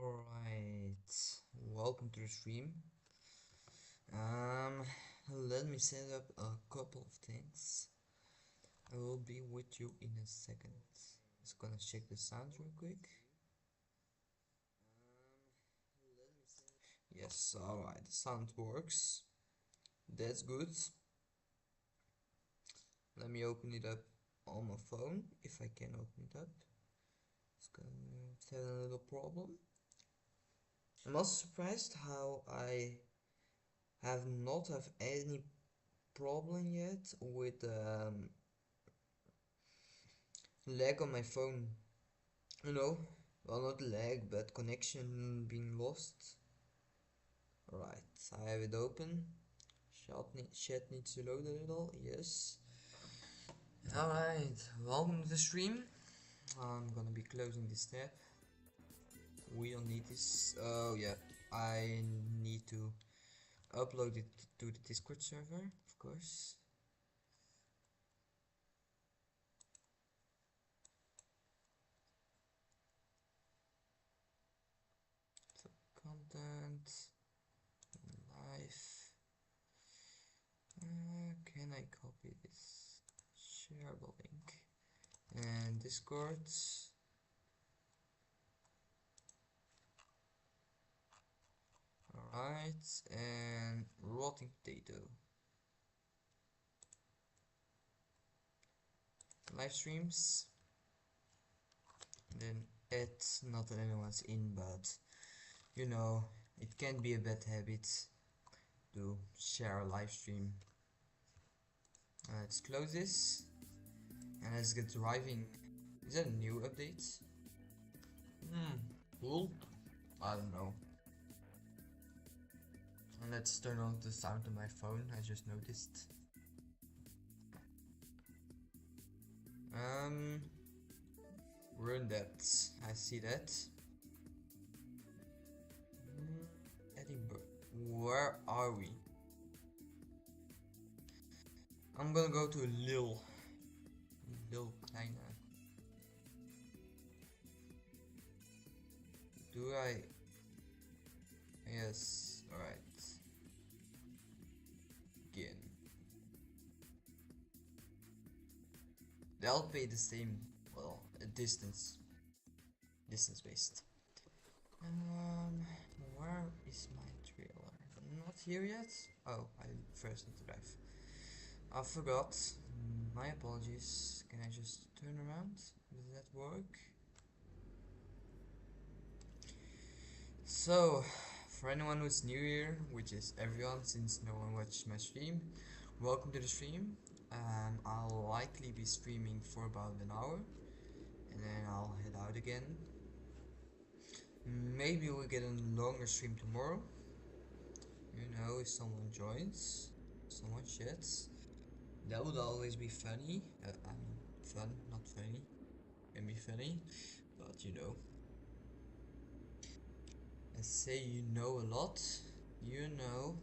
Alright, welcome to the stream. Let me set up a couple of things. I will be with you in a second. Just gonna check the sound real quick. Yes, alright, the sound works. That's good. Let me open it up on my phone, if I can open it up. It's gonna have a little problem. I'm also surprised how I have not have any problem yet with lag on my phone. Well, not lag, but connection being lost. Alright, I have it open. Chat needs to load a little, yes. Alright, welcome to the stream. I'm gonna be closing this tab. We don't need this. Oh yeah, I need to upload it to the Discord server, of course. So content, live. Can I copy this? Share the link and Discord. Alright, and rotting potato. Live streams. And then it's not that anyone's in, but you know, it can be a bad habit to share a live stream. Let's close this and let's get driving. Is that a new update? Cool. I don't know. And let's turn on the sound on my phone, I just noticed. Run that. I see that. Edinburgh. Where are we? I'm gonna go to Lille. Lille Kleine. Do I? Yes, alright. Again. They'll pay the same, well, a distance based. Where is my trailer? Not here yet? Oh, I first need to drive. I forgot. My apologies. Can I just turn around? Does that work? So, for anyone who's new here, which is everyone since no one watched my stream, welcome to the stream. I'll likely be streaming for about an hour and then I'll head out again. Maybe we'll get a longer stream tomorrow. You know, if someone joins, someone chats. That would always be funny. I mean, fun, not funny. Can be funny, but you know. I say you know a lot. You know.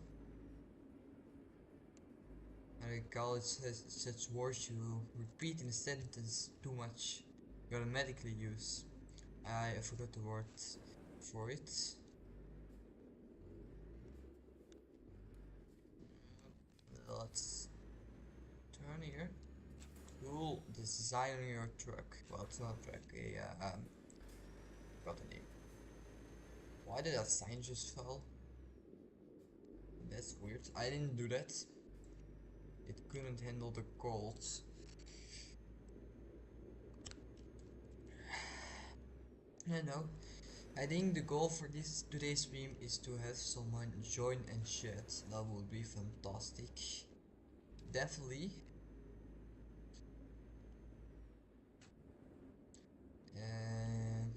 I call it such words you repeat in a sentence too much. You automatically use. I forgot the word for it. Let's turn here. Cool. The design on your truck. Well, it's not a truck. Got a name. Why did that sign just fall? That's weird. I didn't do that. It couldn't handle the cold. I know. I think the goal for today's stream is to have someone join and chat. That would be fantastic. Definitely. And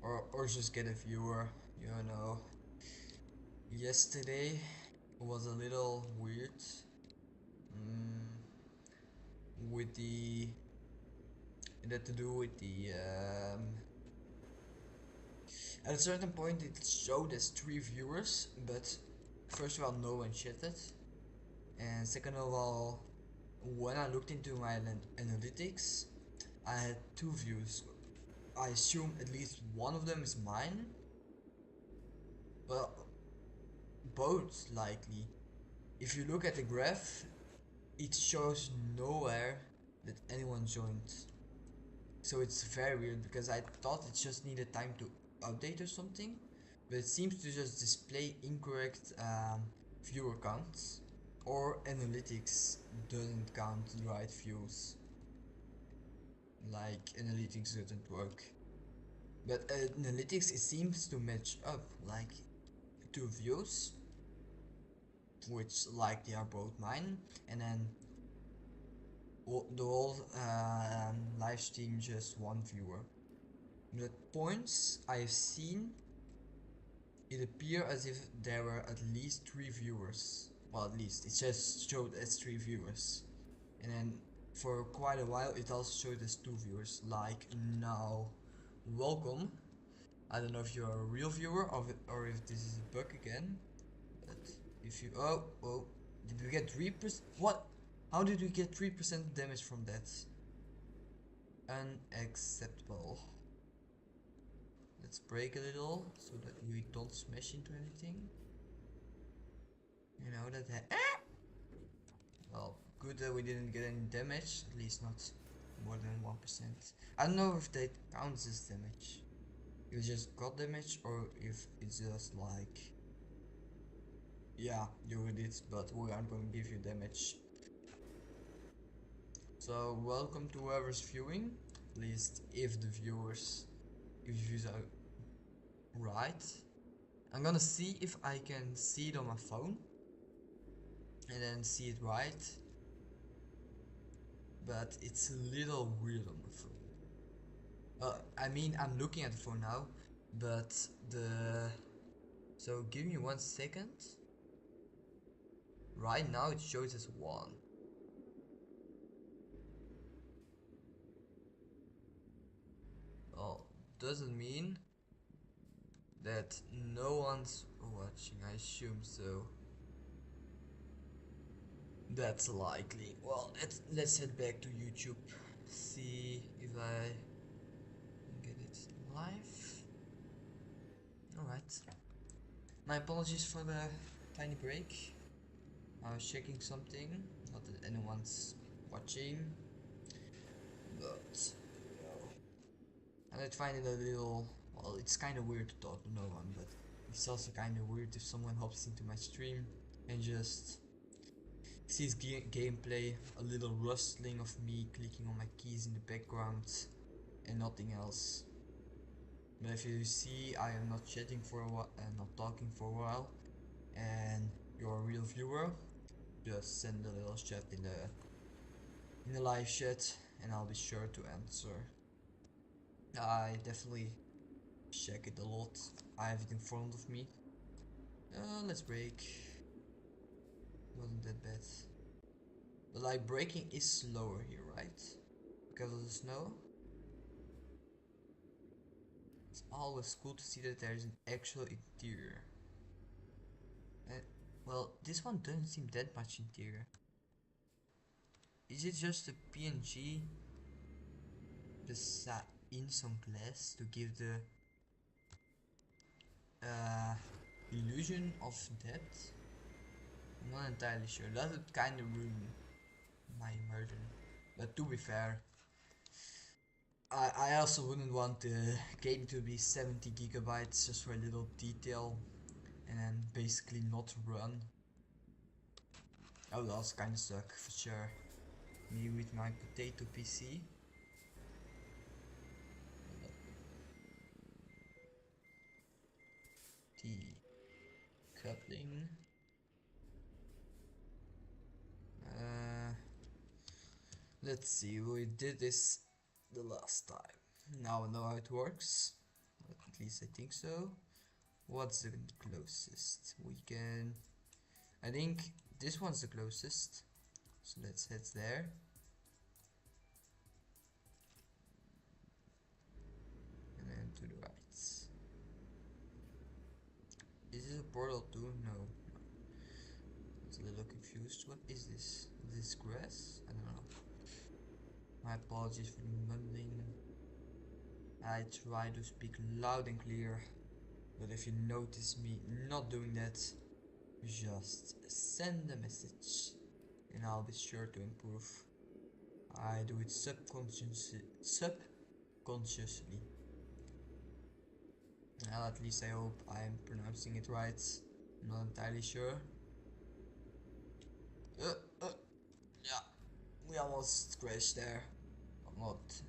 or just get a viewer, you know. Yesterday was a little weird. With the it had to do with the at a certain point it showed as 3 viewers, but first of all no one chatted, and second of all when I looked into my analytics I had 2 views. I assume at least one of them is mine, Well, both likely. If you look at the graph, it shows nowhere that anyone joined. So it's very weird because I thought it just needed time to update or something, but it seems to just display incorrect viewer counts, or analytics doesn't count the right views. Like analytics doesn't work. But analytics, it seems to match up like two views, which like they are both mine, and then the whole live stream just one viewer. The points I've seen, it appeared as if there were at least 3 viewers. Well, at least it just showed as 3 viewers, and then for quite a while it also showed as 2 viewers. Like now, welcome. I don't know if you're a real viewer or if this is a bug again, but if you oh, did we get 3%? What? How did we get 3% damage from that? Unacceptable. Let's break a little so that we don't smash into anything. You know that. Well, good that we didn't get any damage. At least not more than 1%. I don't know if that counts as damage. If it just got damage or if it's just like, yeah, you did it, but we aren't going to give you damage. So welcome to whoever's viewing. At least if the views are right. I'm gonna see if I can see it on my phone and then see it right, but it's a little weird on my phone. I mean, I'm looking at the phone now, but so give me 1 second. Right now it shows as 1. Well, doesn't mean that no one's watching. I assume so. That's likely. Well, let's head back to YouTube. See if I can get it live. Alright. My apologies for the tiny break. I was checking something. Not that anyone's watching. But, you know. And I find it a little... Well, it's kind of weird to talk to no one, but it's also kind of weird if someone hops into my stream and just sees gameplay, a little rustling of me clicking on my keys in the background, and nothing else. But if you see I am not chatting for a while and not talking for a while, and you're a real viewer, just send a little chat in the live chat, and I'll be sure to answer. I definitely check it a lot. I have it in front of me. Let's break. Wasn't that bad. But like braking is slower here, right? Because of the snow. It's always cool to see that there's an actual interior. And well, this one doesn't seem that much interior. Is it just a PNG just in some glass to give the illusion of depth? I'm not entirely sure. That would kind of ruin my immersion. But to be fair, I also wouldn't want the game to be 70 gigabytes just for a little detail and then basically not run. That would also kind of suck for sure. Me with my potato PC. Coupling. Let's see, we did this the last time. Now I know how it works. At least I think so. What's the closest? We can... I think this one's the closest. So let's head there. And then to the right. Is this a portal too? No. It's a little confused. What is this? Is this grass? I don't know. My apologies for the mumbling. I try to speak loud and clear, But if you notice me not doing that, just send a message and I'll be sure to improve. I do it subconsciously. Well, at least I hope I'm pronouncing it right. I'm not entirely sure. Uh, uh, yeah, we almost crashed there. Not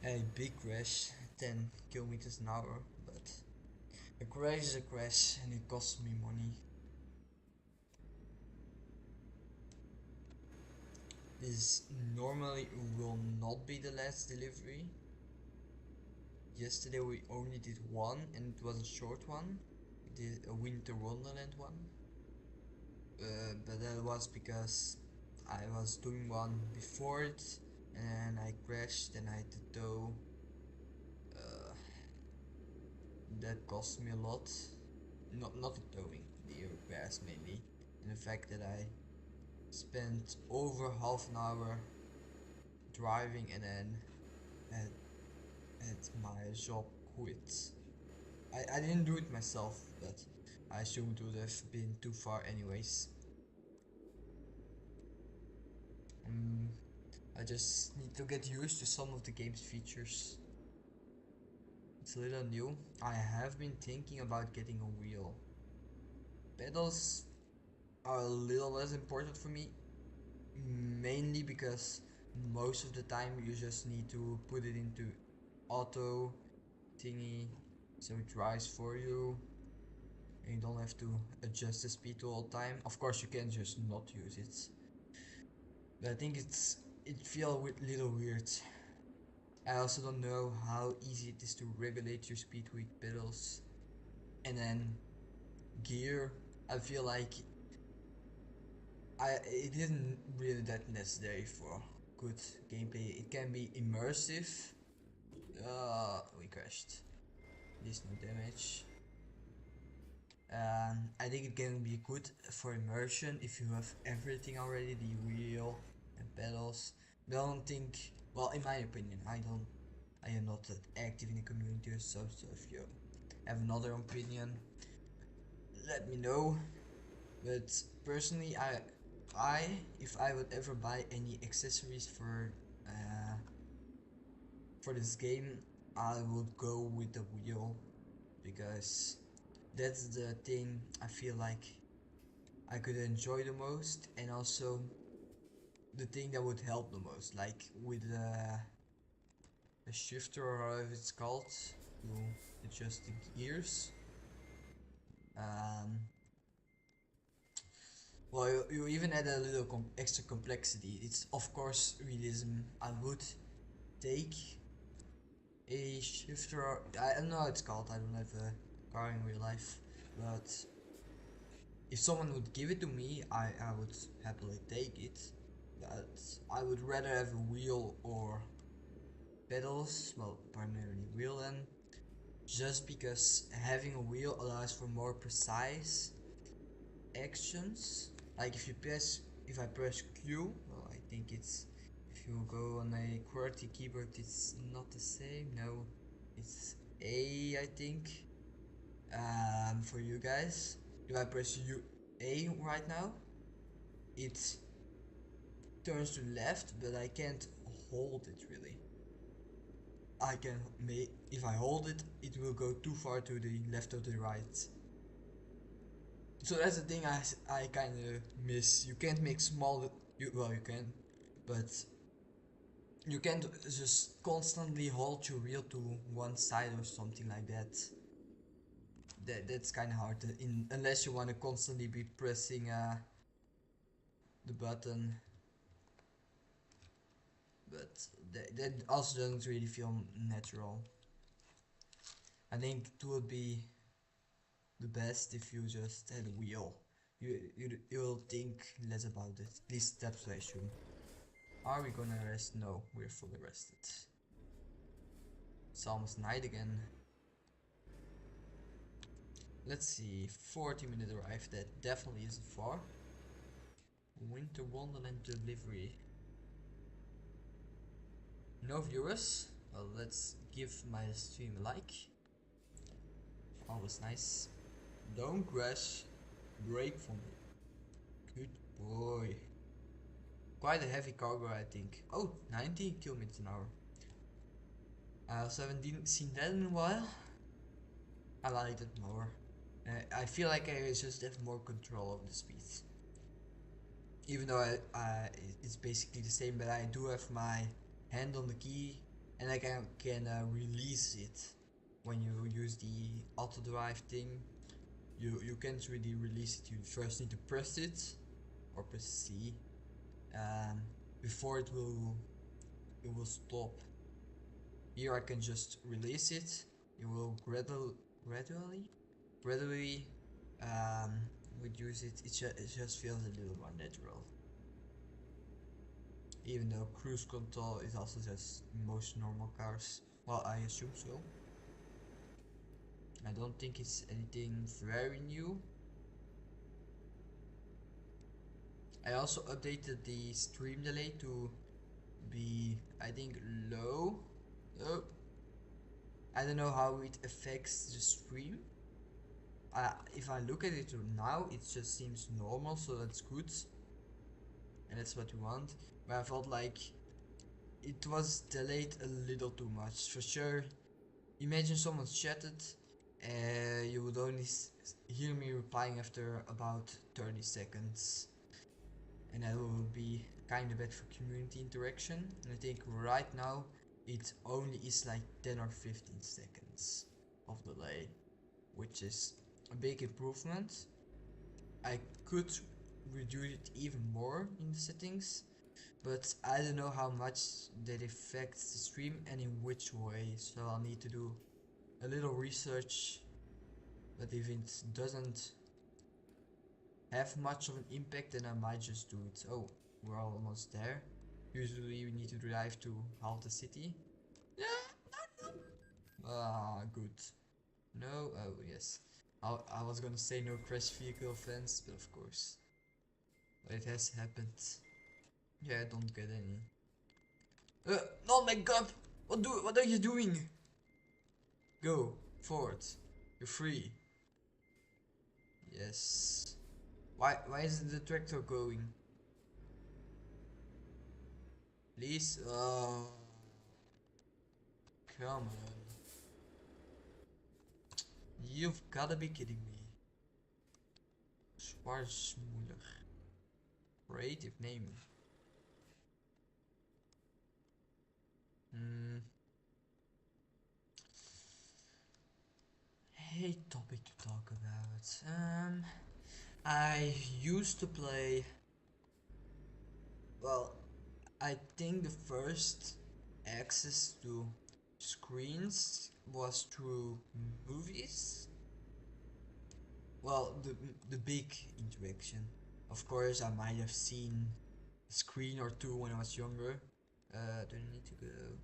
a big crash, 10 kilometers an hour, but a crash is a crash and it costs me money. This normally will not be the last delivery. Yesterday we only did one and it was a short one. We did a Winter Wonderland one. But that was because I was doing one before it and I crashed and I had to tow. That cost me a lot. Not the towing, the repairs mainly. And the fact that I spent over half an hour driving and then had my job quit. I didn't do it myself, but I assumed it would have been too far anyways. I just need to get used to some of the game's features. It's a little new. I have been thinking about getting a wheel. Pedals are a little less important for me, mainly because most of the time you just need to put it into auto thingy so it drives for you and you don't have to adjust the speed all the time. Of course you can just not use it, but I think it feels a little weird. I also don't know how easy it is to regulate your speed with pedals. And then gear, I feel like it isn't really that necessary for good gameplay. It can be immersive. We crashed. There's no damage. I think it can be good for immersion if you have everything already, the wheel and pedals. But I don't think, well, in my opinion, I am not that active in the community or so if you have another opinion, let me know. But personally, if I would ever buy any accessories for this game, I would go with the wheel, because that's the thing I feel like I could enjoy the most, and also the thing that would help the most, like with a shifter or whatever it's called to adjust the gears. Well, you even add a little extra complexity. It's of course realism. I would take a shifter. I don't know how it's called. I don't have a car in real life, but if someone would give it to me, I would happily take it. But I would rather have a wheel or pedals. Well, primarily wheel then, just because having a wheel allows for more precise actions. Like if I press Q, well, I think it's, if you go on a QWERTY keyboard, it's not the same. No, it's A, I think. For you guys, if I press A right now, it turns to left, but I can't hold it really. I can if I hold it, it will go too far to the left or the right. So that's the thing I kind of miss. You can't make small. Well, you can, but you can't just constantly hold your wheel to one side or something like that. That's kind of hard. Unless you want to constantly be pressing the button. But that also doesn't really feel natural. I think it would be the best if you just had a wheel. You'll think less about it. At least that's what I assume. Are we gonna rest? No, we're fully rested. It's almost night again. Let's see, 40-minute drive, that definitely isn't far. Winter Wonderland delivery. No viewers? Well, let's give my stream a like. Always nice. Don't crash. Brake for me. Good boy. Quite a heavy cargo, I think. Oh, 90 kilometers an hour. I also haven't seen that in a while. I like it more. I feel like I just have more control of the speeds. Even though it's basically the same, but I do have my hand on the key and I can release it when you use the auto drive thing. You can't really release it. You first need to press it or press C before it will stop. Here I can just release it. It will gradually reduce it. It just feels a little more natural. Even though cruise control is also just in most normal cars. Well, I assume so. I don't think it's anything very new. I also updated the stream delay to be, I think, low. Oh. I don't know how it affects the stream. If I look at it now, it just seems normal, so that's good. And that's what we want. But I felt like it was delayed a little too much. For sure, imagine someone chatted, you would only hear me replying after about 30 seconds. And that will be kind of bad for community interaction. And I think right now it only is like 10 or 15 seconds of delay, which is a big improvement. I could reduce it even more in the settings, but I don't know how much that affects the stream and in which way, so I'll need to do a little research. But if it doesn't have much of an impact, then I might just do it. Oh, we're almost there. Usually we need to drive to half the city. Ah, good. No, oh yes. I was gonna say no crash vehicle offense, but of course. But it has happened. Yeah, I don't get any. Oh my god! What are you doing? Go, forward. You're free. Yes. Why isn't the tractor going? Please? Come on. You've gotta be kidding me. Schwarzmuller. Creative name. Hey, topic to talk about. I used to play. Well, I think the first access to screens was through movies. Well, the big interaction. Of course, I might have seen a screen or two when I was younger. Do I need to go?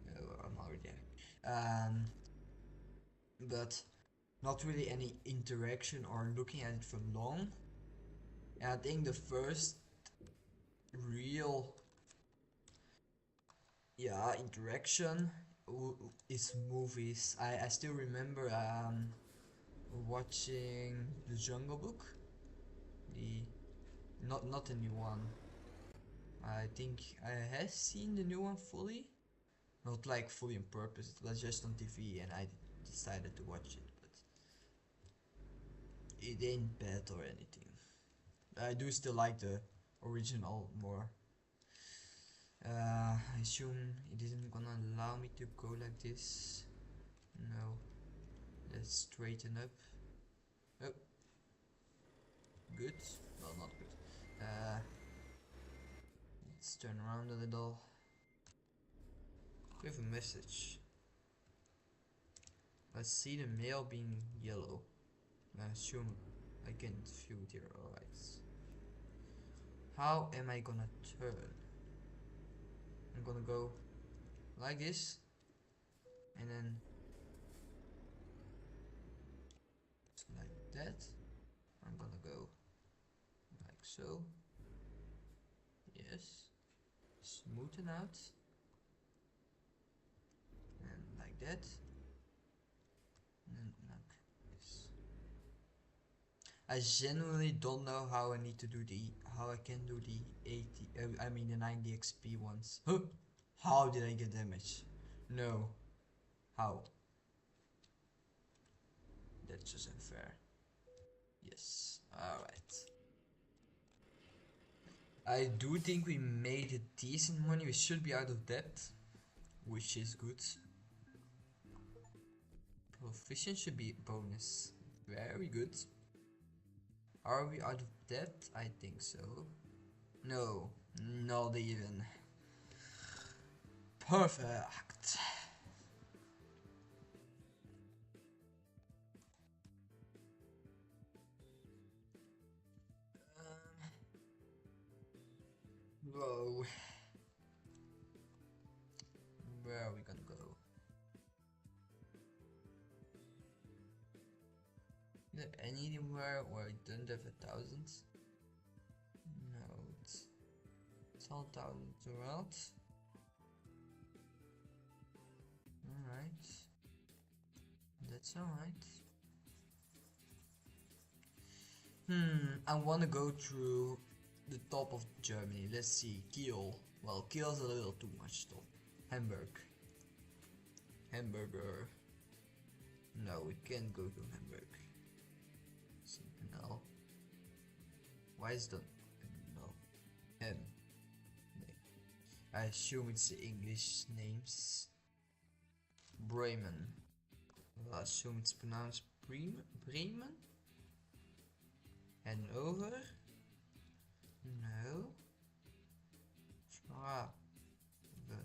No, I'm already there. But not really any interaction or looking at it for long. And I think the first real interaction is movies. I still remember watching The Jungle Book, the not the new one. I think I have seen the new one fully, not like fully on purpose. It was just on TV and I decided to watch it, but it ain't bad or anything. I do still like the original more. I assume it isn't gonna allow me to go like this. No. Let's straighten up. Oh. Good. Well, not good. Let's turn around a little. We have a message. I see the mail being yellow. I assume I can't view it here. Alright. How am I gonna turn? I'm gonna go like this, and then like that. I'm gonna go like so. Yes. Smoothen out. And like that. And then like I genuinely don't know how I need to do how I can do the 80, I mean the 90 XP ones. Huh? How did I get damage? No. How? That's just unfair. Yes. Alright. I do think we made a decent money. We should be out of debt, which is good. Proficiency should be a bonus. Very good. Are we out of debt? I think so. No, not even. Perfect. Whoa. Where are we gonna go? Is there anywhere where I don't have 1,000? No, it's all 1,000 throughout. Alright. That's alright. I wanna go through the top of Germany. Let's see. Kiel. Well, Kiel's a little too much top. Hamburg. Hamburger. No, we can't go to Hamburg. No. Why is that? No. M. I assume it's the English names. Bremen. Well, I assume it's pronounced Bremen? Hanover? No. Schwab. No.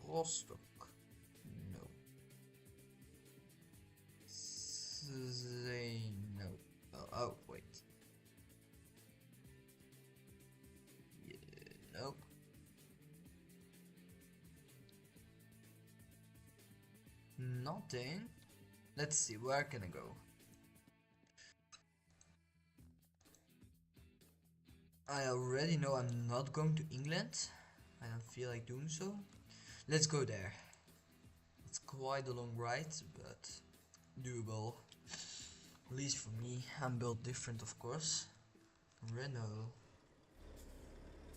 Rostock. No. No. Oh, wait. Yeah, nope. Nothing. Let's see, where can I go? I already know I'm not going to England. I don't feel like doing so. Let's go there. It's quite a long ride, but doable. At least for me. I'm built different, of course. Renault.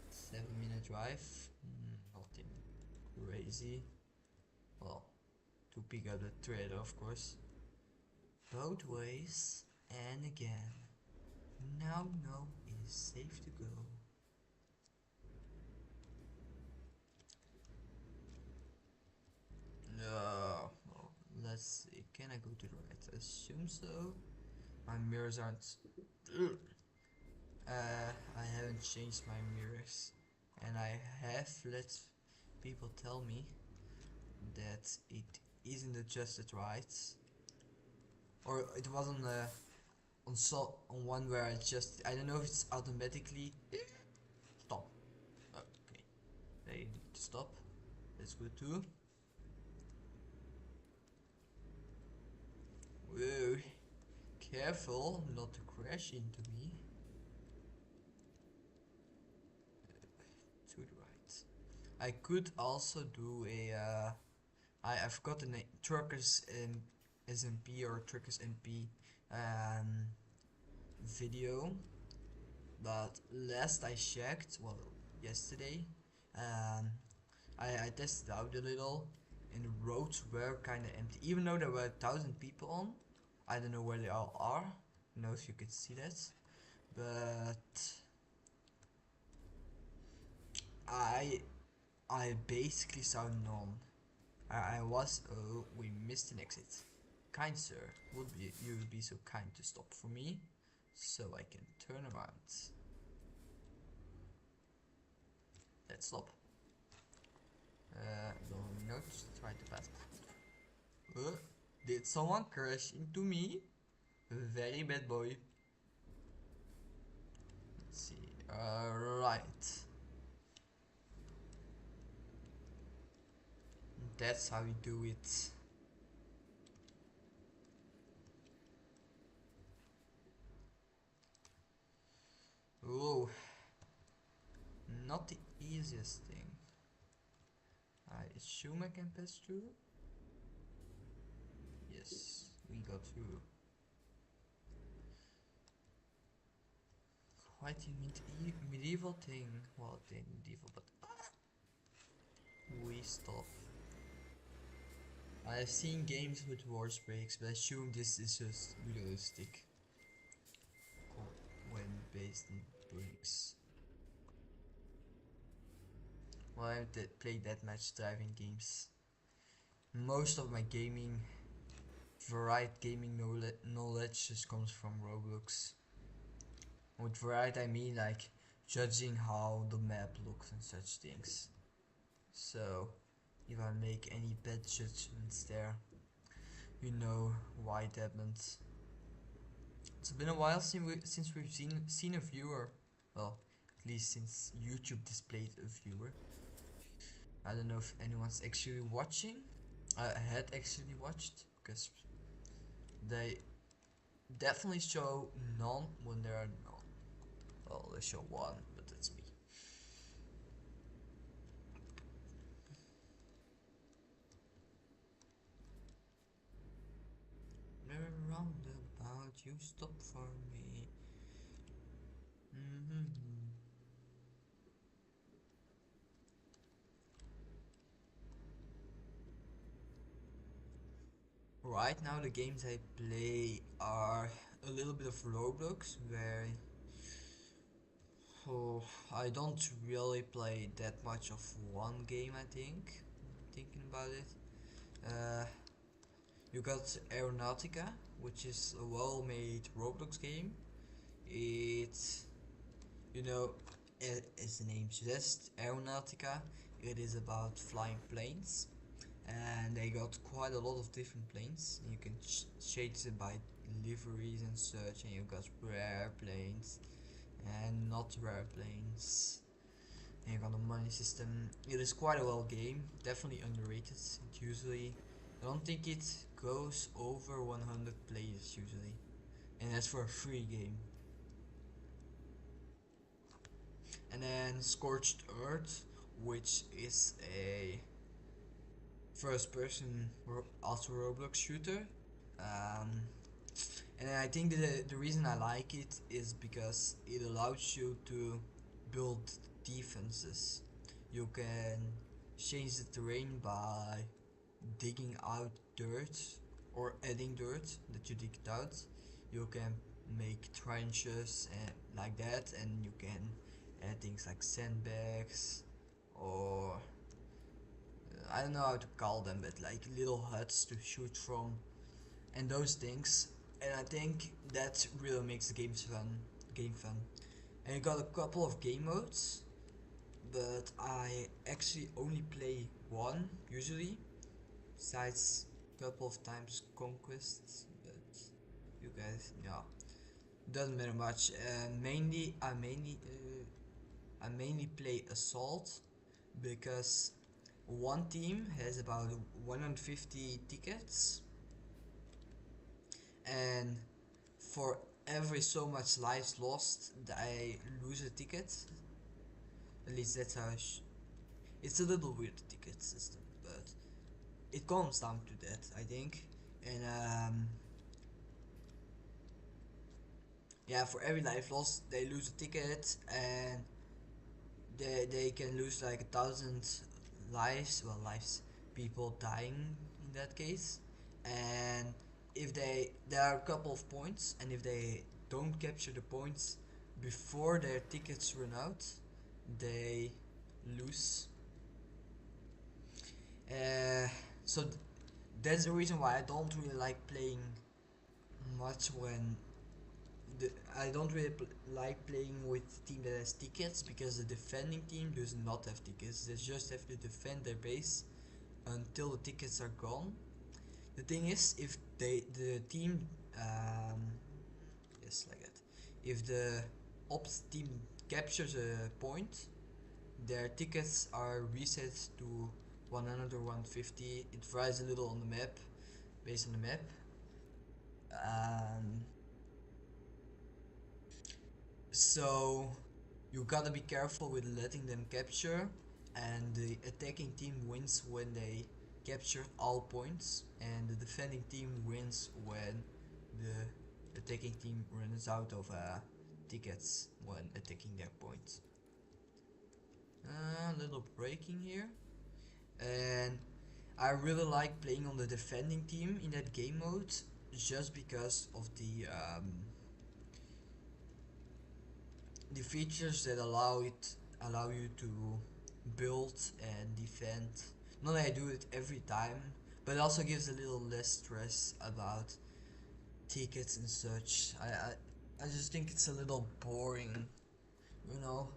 7-minute drive. Nothing crazy. Well, to pick up the trailer, of course. Both ways, and again. Now it is safe to go. No. Oh, let's see. Can I go to the right? I assume so. My mirrors aren't. I haven't changed my mirrors, and I have let people tell me that it isn't adjusted right, or it wasn't on one where I don't know if it's automatically stop. Okay, they need to stop. That's good too. Whoa, careful not to crash into me. To the right. I could also do a I forgot the name, Truckers in SMP or Truckers MP video, but last I checked, well, yesterday, I tested out a little, and the roads were kinda empty, even though there were 1,000 people on. I don't know where they all are. I don't know if you could see that, but I basically saw none. I was. Oh, we missed an exit. Kind sir, you would be so kind to stop for me, so I can turn around. Let's stop. No, just try to pass. Did someone crash into me? Very bad boy. Let's see. Right. That's how you do it. Oh, not the easiest thing. I assume I can pass through. Yes, we got through. fighting medieval thing. Well, it ain't medieval, but we stop. I've seen games with horse breaks, but I assume this is just realistic when based in breaks. Well, I haven't played that much driving games. Most of my varied gaming knowledge just comes from Roblox. With varied I mean like judging how the map looks and such things. So if I make any bad judgments there, you know why it happened. It's been a while since we've seen a viewer. Well, at least since YouTube displayed a viewer. I don't know if anyone's actually watching. I had actually watched because they definitely show none when there are none. Well, they show one, but that's me. Roundabout, you stop for me. Right now the games I play are a little bit of Roblox, where I don't really play that much of one game, I think. Thinking about it. You got Aeronautica, which is a well-made Roblox game. It's, you know, as the name suggests, Aeronautica, it is about flying planes. And they got quite a lot of different planes. You can change it by liveries and such, and you got rare planes and not rare planes. And you got a money system. It is quite a well game, definitely underrated. It usually, I don't think it goes over 100 players usually, and that's for a free game. And then Scorched Earth, which is a first person also Roblox shooter. And I think the reason I like it is because it allows you to build defenses. You can change the terrain by digging out dirt or adding dirt that you digged out. You can make trenches and like that, and you can add things like sandbags or I don't know how to call them, but like little huts to shoot from and those things. And I think that really makes the game fun. And you got a couple of game modes, but I actually only play one usually, besides a couple of times conquests. But you guys, yeah, doesn't matter much. I mainly play assault because one team has about 150 tickets, and for every so much lives lost I lose a ticket. At least that's how it's a little weird ticket system, but it comes down to that, I think. And yeah, for every life lost they lose a ticket, and they can lose like 1,000 lives, well, lives, people dying in that case. And if there are a couple of points, and if they don't capture the points before their tickets run out, they lose. So that's the reason why I don't really like playing much when I don't really like playing with the team that has tickets, because the defending team does not have tickets. They just have to defend their base until the tickets are gone. The thing is, if the team yes, like that, if the ops team captures a point, their tickets are reset to 100 or 150. It varies a little on the map, based on the map. So you gotta be careful with letting them capture, and the attacking team wins when they capture all points, and the defending team wins when the attacking team runs out of tickets when attacking their point. A little braking here. And I really like playing on the defending team in that game mode, just because of the features that allow you to build and defend. Not that I do it every time, but it also gives a little less stress about tickets and such. I just think it's a little boring, you know.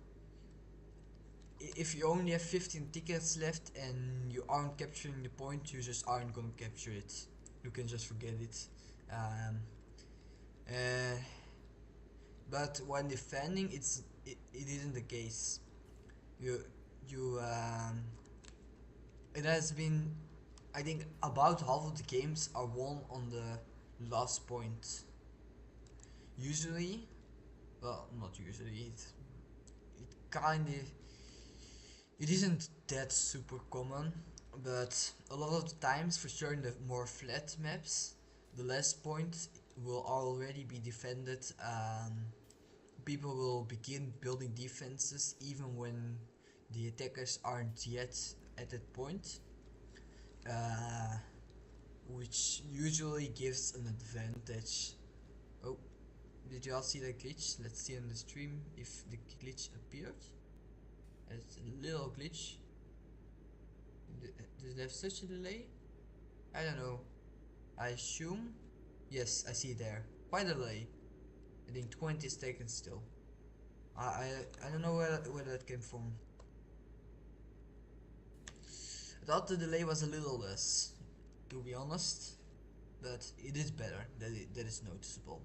If you only have 15 tickets left and you aren't capturing the point, you just aren't gonna capture it. You can just forget it. Um, uh, but when defending, it isn't the case. You you It has been, I think about half of the games are won on the last point. Usually, well, not usually. It kind of it isn't that super common, but a lot of the times, for sure in the more flat maps, the last point will already be defended. People will begin building defenses even when the attackers aren't yet at that point, uh, which usually gives an advantage. Oh, did you all see that glitch? Let's see on the stream if the glitch appeared. It's a little glitch. Does it have such a delay? I don't know. I assume. Yes, I see there. Quite a delay. I think 20 seconds still. I don't know where that came from. I thought the delay was a little less, to be honest, but it is better. That is noticeable.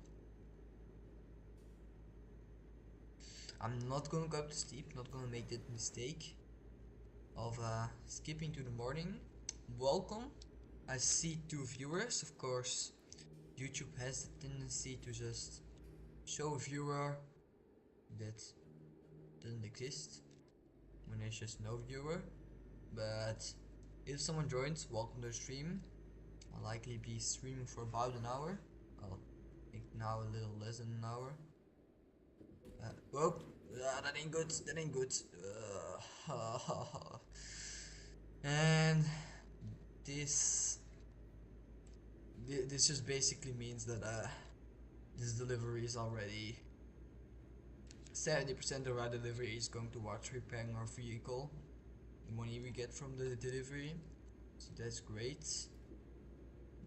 I'm not gonna go up to steep. Not gonna make that mistake of skipping to the morning. Welcome. I see 2 viewers. Of course, YouTube has the tendency to just show a viewer that doesn't exist when there's just no viewer. But if someone joins, welcome to the stream. I'll likely be streaming for about an hour. I'll think now a little less than an hour. Whoa, that ain't good. That ain't good. And this just basically means that this delivery is already 70% of our delivery is going towards repairing our vehicle. The money we get from the delivery, so that's great.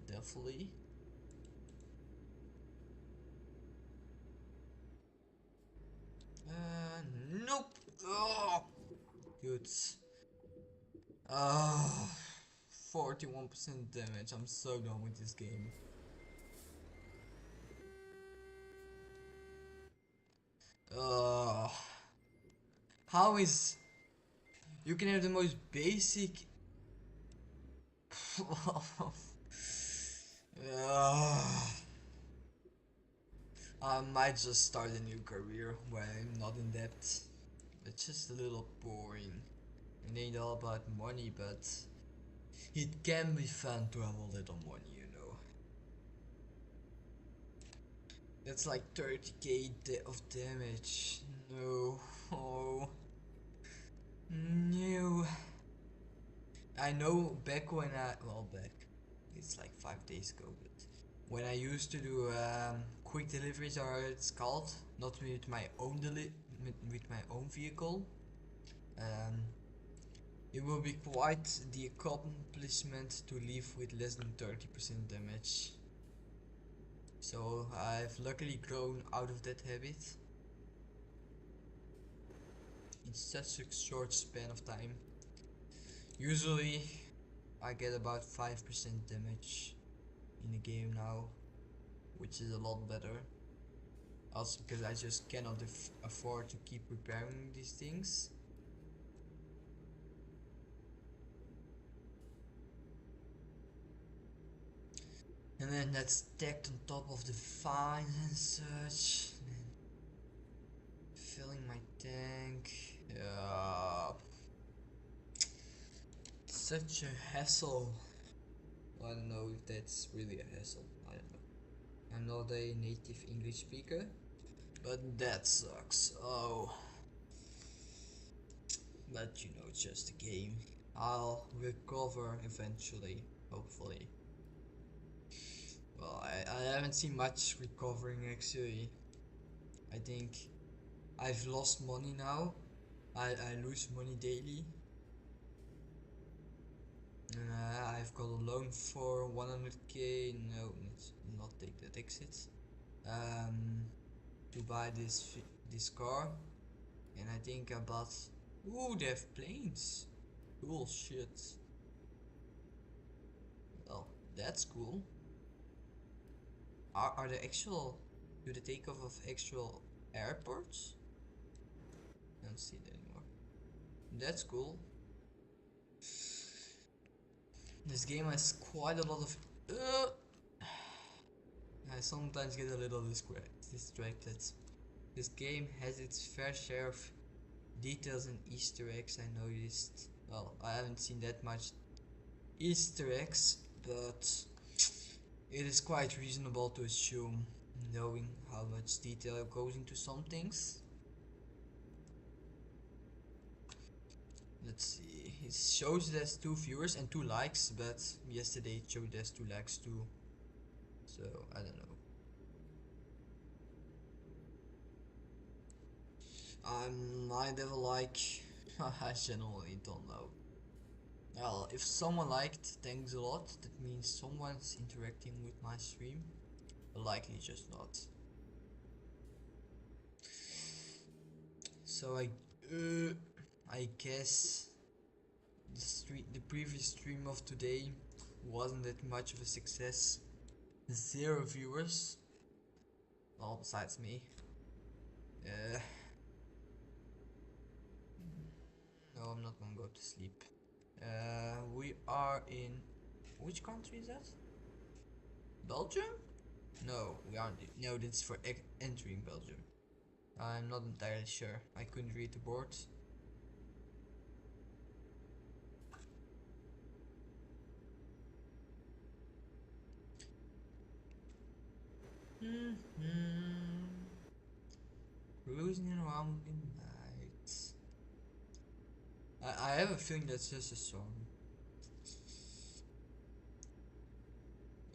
Definitely. Nope. Oh, good. 41% damage. I'm so done with this game. How is you can have the most basic I might just start a new career where I'm not in debt. It's just a little boring. It ain't all about money, but it can be fun to have a little money, you know. That's like 30k of damage. No. Oh. No. I know back when it's like 5 days ago, but when I used to do quick deliveries, or it's called, not with my own with my own vehicle, it will be quite the accomplishment to leave with less than 30% damage. So I've luckily grown out of that habit in such a short span of time. Usually I get about 5% damage in the game now, which is a lot better. Also because I just cannot afford to keep repairing these things. And then that's stacked on top of the fines and such. And filling my tank. Such a hassle. Well, I don't know if that's really a hassle. I don't know. I'm not a native English speaker. But that sucks. Oh, but you know, it's just a game. I'll recover eventually, hopefully. Well, I haven't seen much recovering actually. I think I've lost money now. I lose money daily. I've got a loan for 100k. No, let's not take that exit. Um, to buy this car, and I think I bought. Ooh, they have planes. Cool shit. Well, that's cool. Are the actual? Do they take off of actual airports? I don't see it anymore. That's cool. This game has quite a lot of. I sometimes get a little distracted. This game has its fair share of details and Easter eggs. I noticed. Well, I haven't seen that much Easter eggs, but it is quite reasonable to assume, knowing how much detail goes into some things. Let's see. It shows it has 2 viewers and 2 likes, but yesterday it showed it has 2 likes too. So I don't know. I never like. I generally don't know. Well, if someone liked, thanks a lot. That means someone's interacting with my stream. Likely just not. So I guess the previous stream of today wasn't that much of a success. 0 viewers. Well, besides me. Uh, no, I'm not gonna go to sleep. We are in. Which country is that? Belgium? No, we aren't. No, that's for entering Belgium. I'm not entirely sure. I couldn't read the board. Cruising around the night. I have a feeling that's just a song.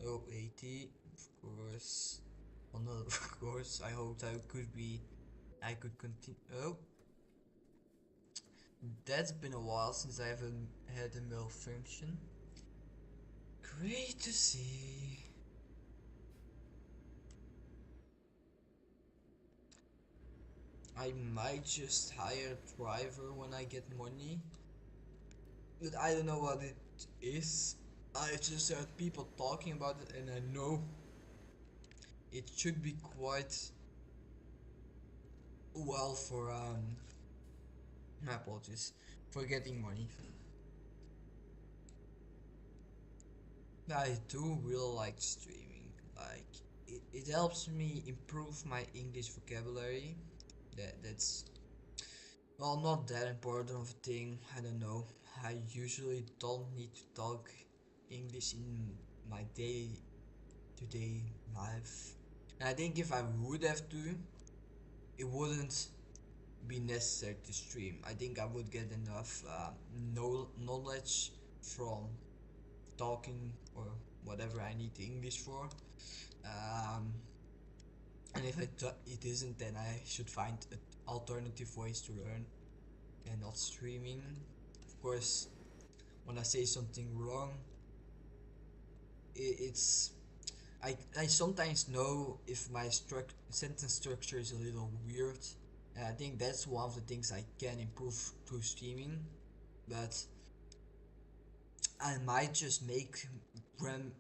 Oh, 80, of course. Oh no, of course. I hoped I could continue. Oh, that's been a while since I haven't had a malfunction. Great to see. I might just hire a driver when I get money, but I don't know what it is. I just heard people talking about it, and I know it should be quite well for my apologies for getting money. I do really like streaming. Like it helps me improve my English vocabulary. That's well, not that important of a thing. I don't know. I usually don't need to talk English in my day-to-day life. And I think if I would have to, it wouldn't be necessary to stream. I think I would get enough knowledge from talking or whatever I need English for. Um, and if it isn't, then I should find alternative ways to learn and not streaming. Of course, when I say something wrong, it's I sometimes know if my sentence structure is a little weird, and I think that's one of the things I can improve through streaming. But I might just make grammatical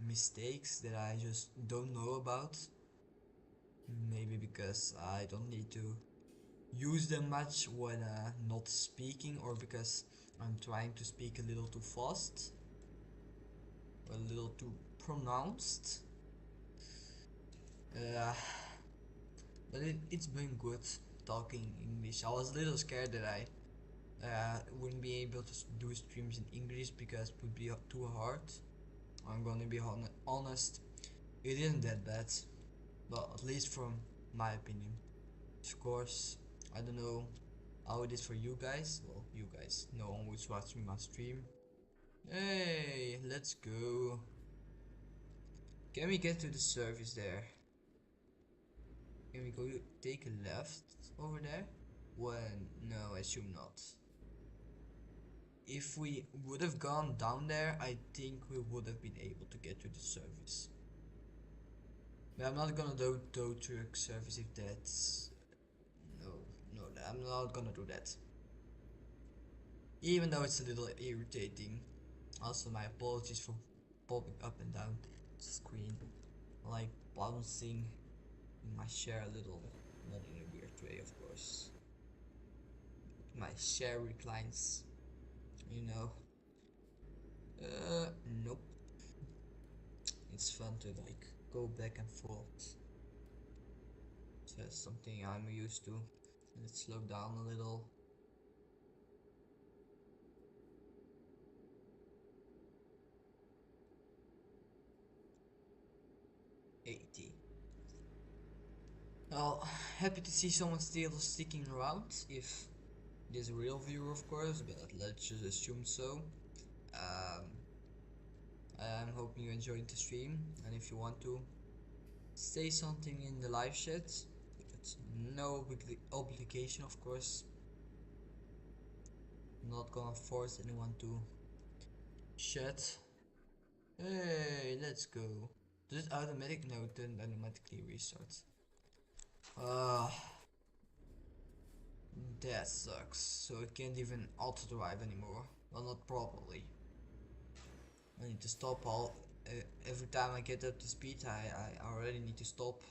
mistakes that I just don't know about. Maybe because I don't need to use them much when not speaking, or because I'm trying to speak a little too fast, or a little too pronounced. Uh, but it's been good talking English. I was a little scared that I wouldn't be able to do streams in English because it would be too hard. I'm gonna be honest, it isn't that bad. Well, at least from my opinion. Of course, I don't know how it is for you guys. Well, you guys, no one who's watching my stream. Hey, let's go. Can we get to the surface there? Can we go take a left over there? When no, I assume not. If we would have gone down there, I think we would have been able to get to the surface. But I'm not gonna do tow truck service if that's no, no, I'm not gonna do that. Even though it's a little irritating. Also, my apologies for popping up and down the screen, like bouncing my chair a little, not in a weird way, of course. My chair reclines, you know. Nope. It's fun to like go back and forth. So that's something I'm used to. Let's slow down a little. 80. Well, happy to see someone still sticking around, if it is a real viewer of course, but let's just assume so. I'm hoping you enjoyed the stream, and if you want to say something in the live chat, it's no obligation of course. I'm not gonna force anyone to chat. Hey, let's go. Does it automatic? No, it didn't automatically restart. That sucks. So it can't even auto drive anymore. Well, not properly. I need to stop all. Every time I get up to speed, I already need to stop.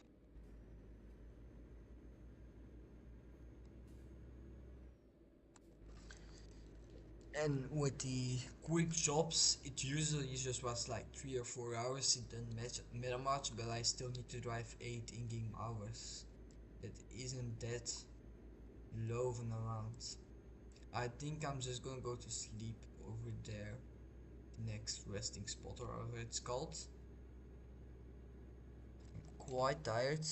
And with the quick jobs, it usually just was like 3 or 4 hours. It doesn't matter much, but I still need to drive 8 in-game hours. It isn't that low of an amount. I think I'm just gonna go to sleep over there. Next resting spot, or whatever it's called. I'm quite tired.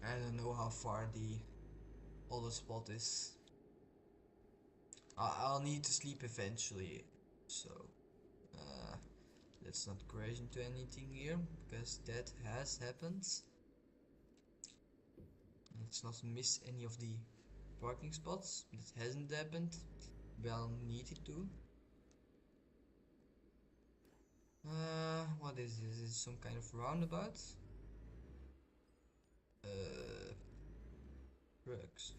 I don't know how far the other spot is. I'll need to sleep eventually, so let's not crash into anything here, because that has happened. Let's not miss any of the parking spots. That hasn't happened, but I'll need it to. What is this? Is it some kind of roundabout? Trucks.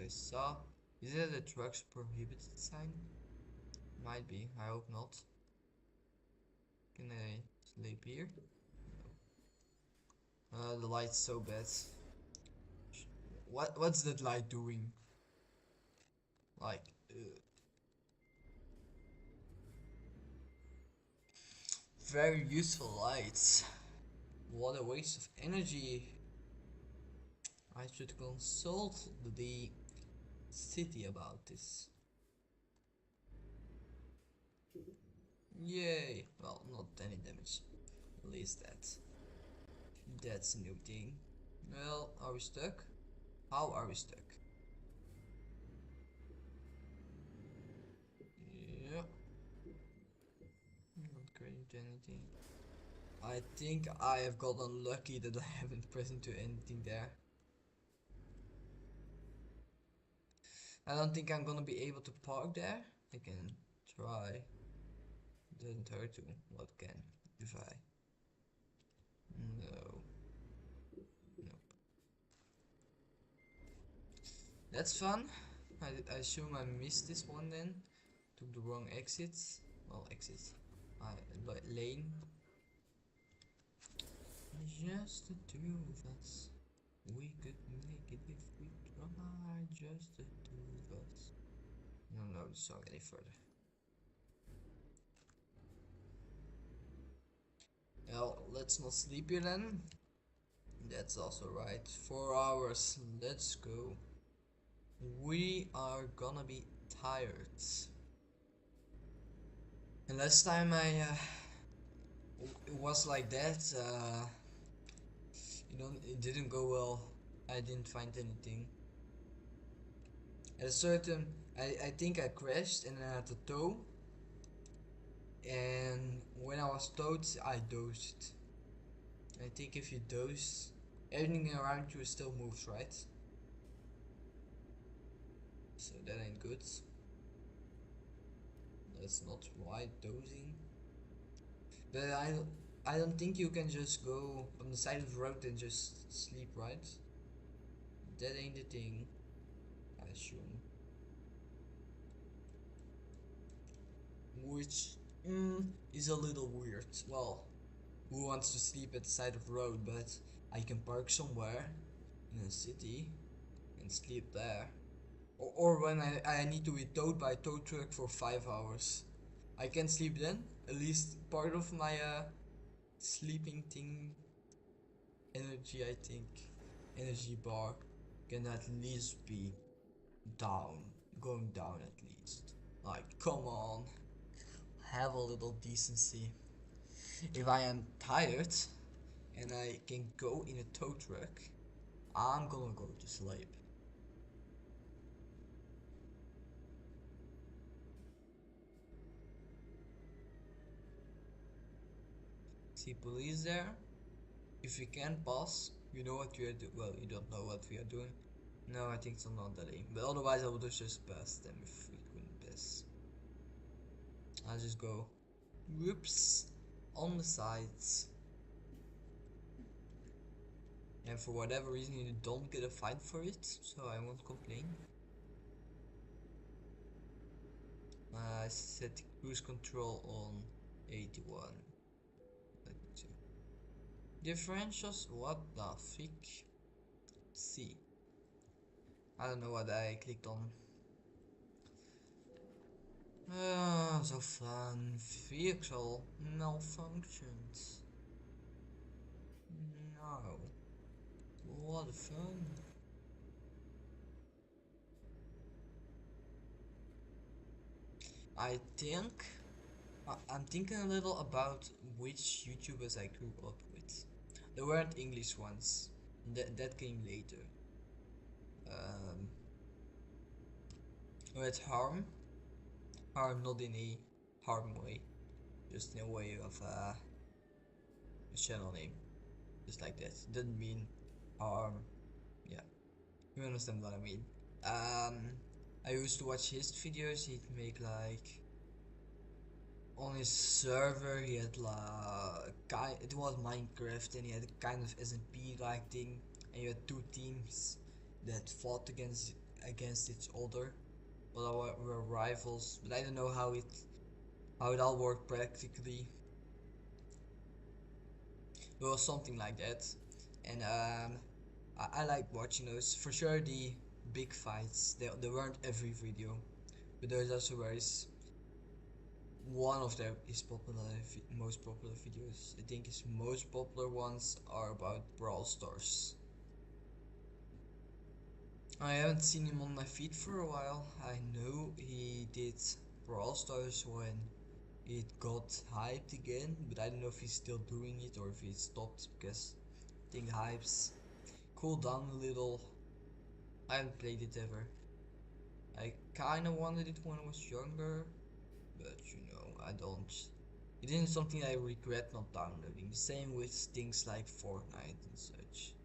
I saw. Is that a trucks prohibited sign? Might be. I hope not. Can I sleep here? No. The light's so bad. What's that light doing? Like, very useful lights. What a waste of energy. I should consult the city about this. Yay! Well, not any damage. At least that's a new thing. Well, are we stuck? How are we stuck? Yeah. Not creating anything. I think I have got unlucky that I haven't pressed into anything there. I don't think I'm gonna be able to park there. I can try. Doesn't hurt to. What can? If I? No. Nope. That's fun. I assume I missed this one then. Took the wrong exits. Well, exits. Lane. Just the two of us. We could make it if we try. Just the two of us. No, the song any further. Well, let's not sleep here then. That's also right. 4 hours. Let's go. We are gonna be tired. And last time it was like that. It didn't go well. I didn't find anything. At a certain, I think I crashed and I had to tow. And when I was towed, I dozed. I think if you doze, everything around you still moves, right? So that ain't good. That's not why dozing. But I don't think you can just go on the side of the road and just sleep, right? That ain't the thing, I assume. Which is a little weird. Well, who wants to sleep at the side of the road? But I can park somewhere in a city and sleep there. Or when I need to be towed by a tow truck for 5 hours. I can sleep then. At least part of my sleeping thing energy, I think, energy bar can at least be down, going down at least. Like, come on, have a little decency. If I am tired and I can go in a tow truck, I'm gonna go to sleep. See police there? If we can't pass, you know what we are doing. Well, you don't know what we are doing. No, I think it's not that aim. But otherwise I would have just passed them if we couldn't pass. I'll just go whoops on the sides. And for whatever reason you don't get a fine for it, so I won't complain. I set cruise control on 81. Let me see. Differentials? What the fuck? C. I don't know what I clicked on. So fun. Vehicle malfunctions. No. What fun. I think I'm thinking a little about which YouTubers I grew up with. There weren't English ones. That came later. With harm not in a harm way, just in a way of a channel name, just like that. Doesn't mean harm. Yeah, you understand what I mean. I used to watch his videos. He'd make like on his server. He had like it was Minecraft, and he had a kind of SMP like thing, and you had two teams that fought against each other. Well, were rivals, but I don't know how it all worked practically. It was something like that, and I like watching those. For sure, the big fights they weren't every video, but there's also where is one of their most popular videos. I think his most popular ones are about Brawl Stars. I haven't seen him on my feed for a while. I know he did Brawl Stars when it got hyped again, but I don't know if he's still doing it or if he stopped because I think hypes cooled down a little. I haven't played it ever. I kinda wanted it when I was younger, but you know, I don't. It isn't something I regret not downloading. Same with things like Fortnite and such.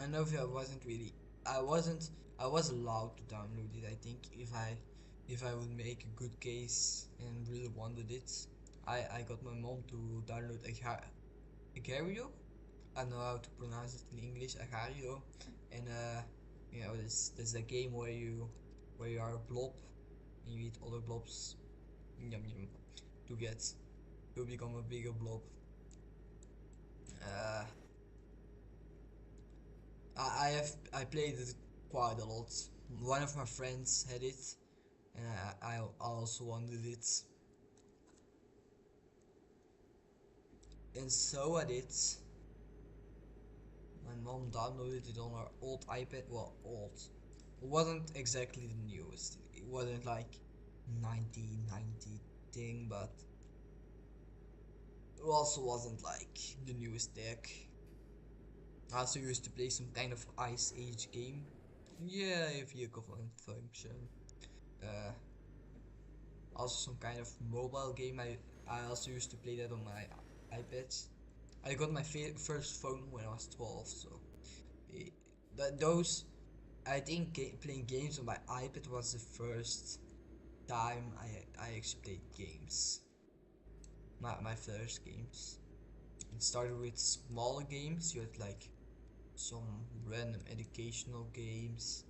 I know if I wasn't really, I wasn't, I was allowed to download it. I think if I would make a good case and really wanted it, I got my mom to download Agario. I know how to pronounce it in English, Agario, and you know, this a game where you are a blob and you eat other blobs, yum yum, to become a bigger blob. Uh, I played it quite a lot. One of my friends had it, and I also wanted it, and so I did. My mom downloaded it on her old iPad. Well, old. It wasn't exactly the newest. It wasn't like 1990 thing, but also wasn't like the newest tech. I also used to play some kind of Ice Age game. Yeah, a vehicle function. Uh, Also some kind of mobile game. I also used to play that on my iPad. I got my first phone when I was 12, so eh, those I think playing games on my iPad was the first time I actually played games. My first games. It started with smaller games. You had like some random educational games.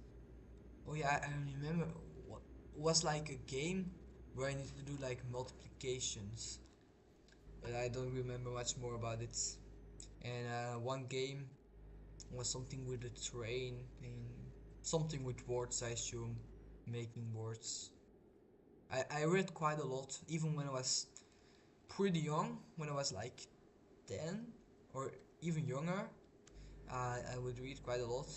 Oh yeah, I remember what was like a game where I needed to do like multiplications, but I don't remember much more about it. And one game was something with a train and something with words, I assume, making words. I read quite a lot, even when I was pretty young, when I was like 10 or even younger. I would read quite a lot,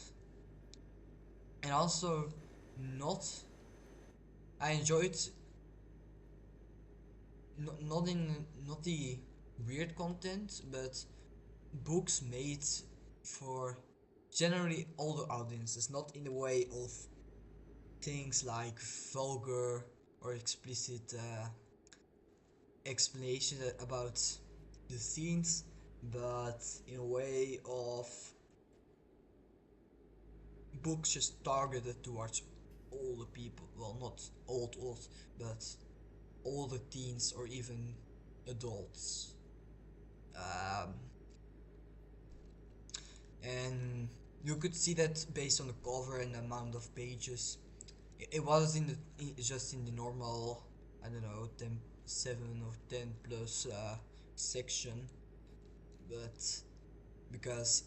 and also not. I enjoyed not the weird content, but books made for generally older audiences, not in the way of things like vulgar or explicit explanations about the scenes, but in a way of books just targeted towards older people. Well, not old, but older teens or even adults. Um, and you could see that based on the cover and the amount of pages. It was just in the normal, I don't know, 10, 7 or 10 plus section, but because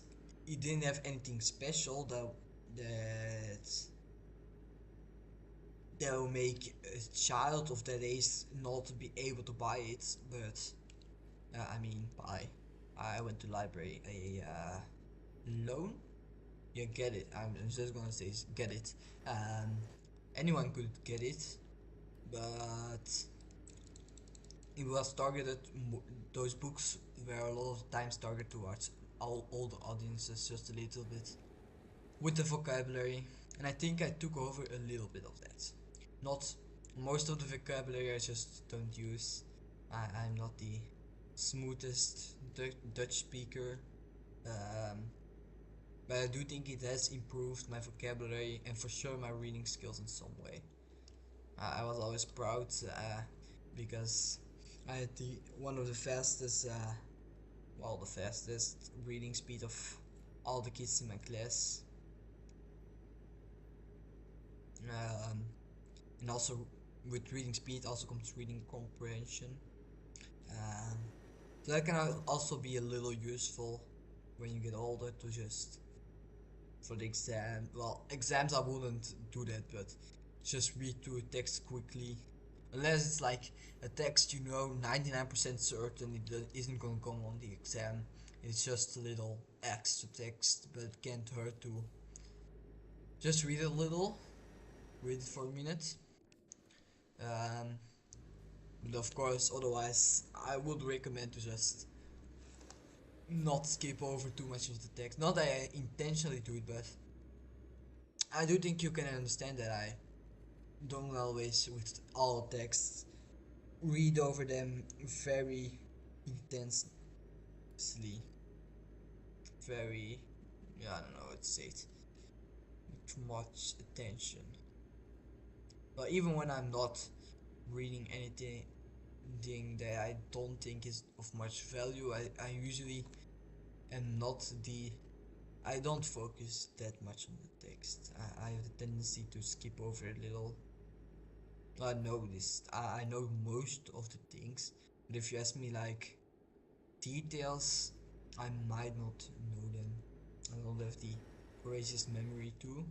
it didn't have anything special that that will make a child of that age not be able to buy it. But I mean, buy. I went to library a loan. Yeah, get it. I'm just gonna say get it. Um, Anyone could get it, but it was targeted. Those books were a lot of times targeted towards all older audiences, just a little bit with the vocabulary, and I think I took over a little bit of that. Not most of the vocabulary I just don't use. I'm not the smoothest Dutch speaker, um, but I do think it has improved my vocabulary and for sure my reading skills in some way. I was always proud because I had the one of the fastest, well, the fastest reading speed of all the kids in my class. Um, and also with reading speed also comes reading comprehension. Um, so that can also be a little useful when you get older to just for the exam. Well, exams I wouldn't do that, but just read through a text quickly. Unless it's like a text you know 99% certain it isn't gonna come on the exam. It's just a little extra text, but it can't hurt to just read it a little, read it for a minute. Um, but of course, otherwise, I would recommend to just not skip over too much of the text. Not that I intentionally do it, but I do think you can understand that I don't always, with all texts, read over them very intensely. Very, yeah, I don't know what to say it, with much attention. But even when I'm not reading anything that I don't think is of much value, I usually am not the I don't focus that much on the text. I have the tendency to skip over a little. I know this. I know most of the things, but if you ask me like details, I might not know them. I don't have the courageous memory to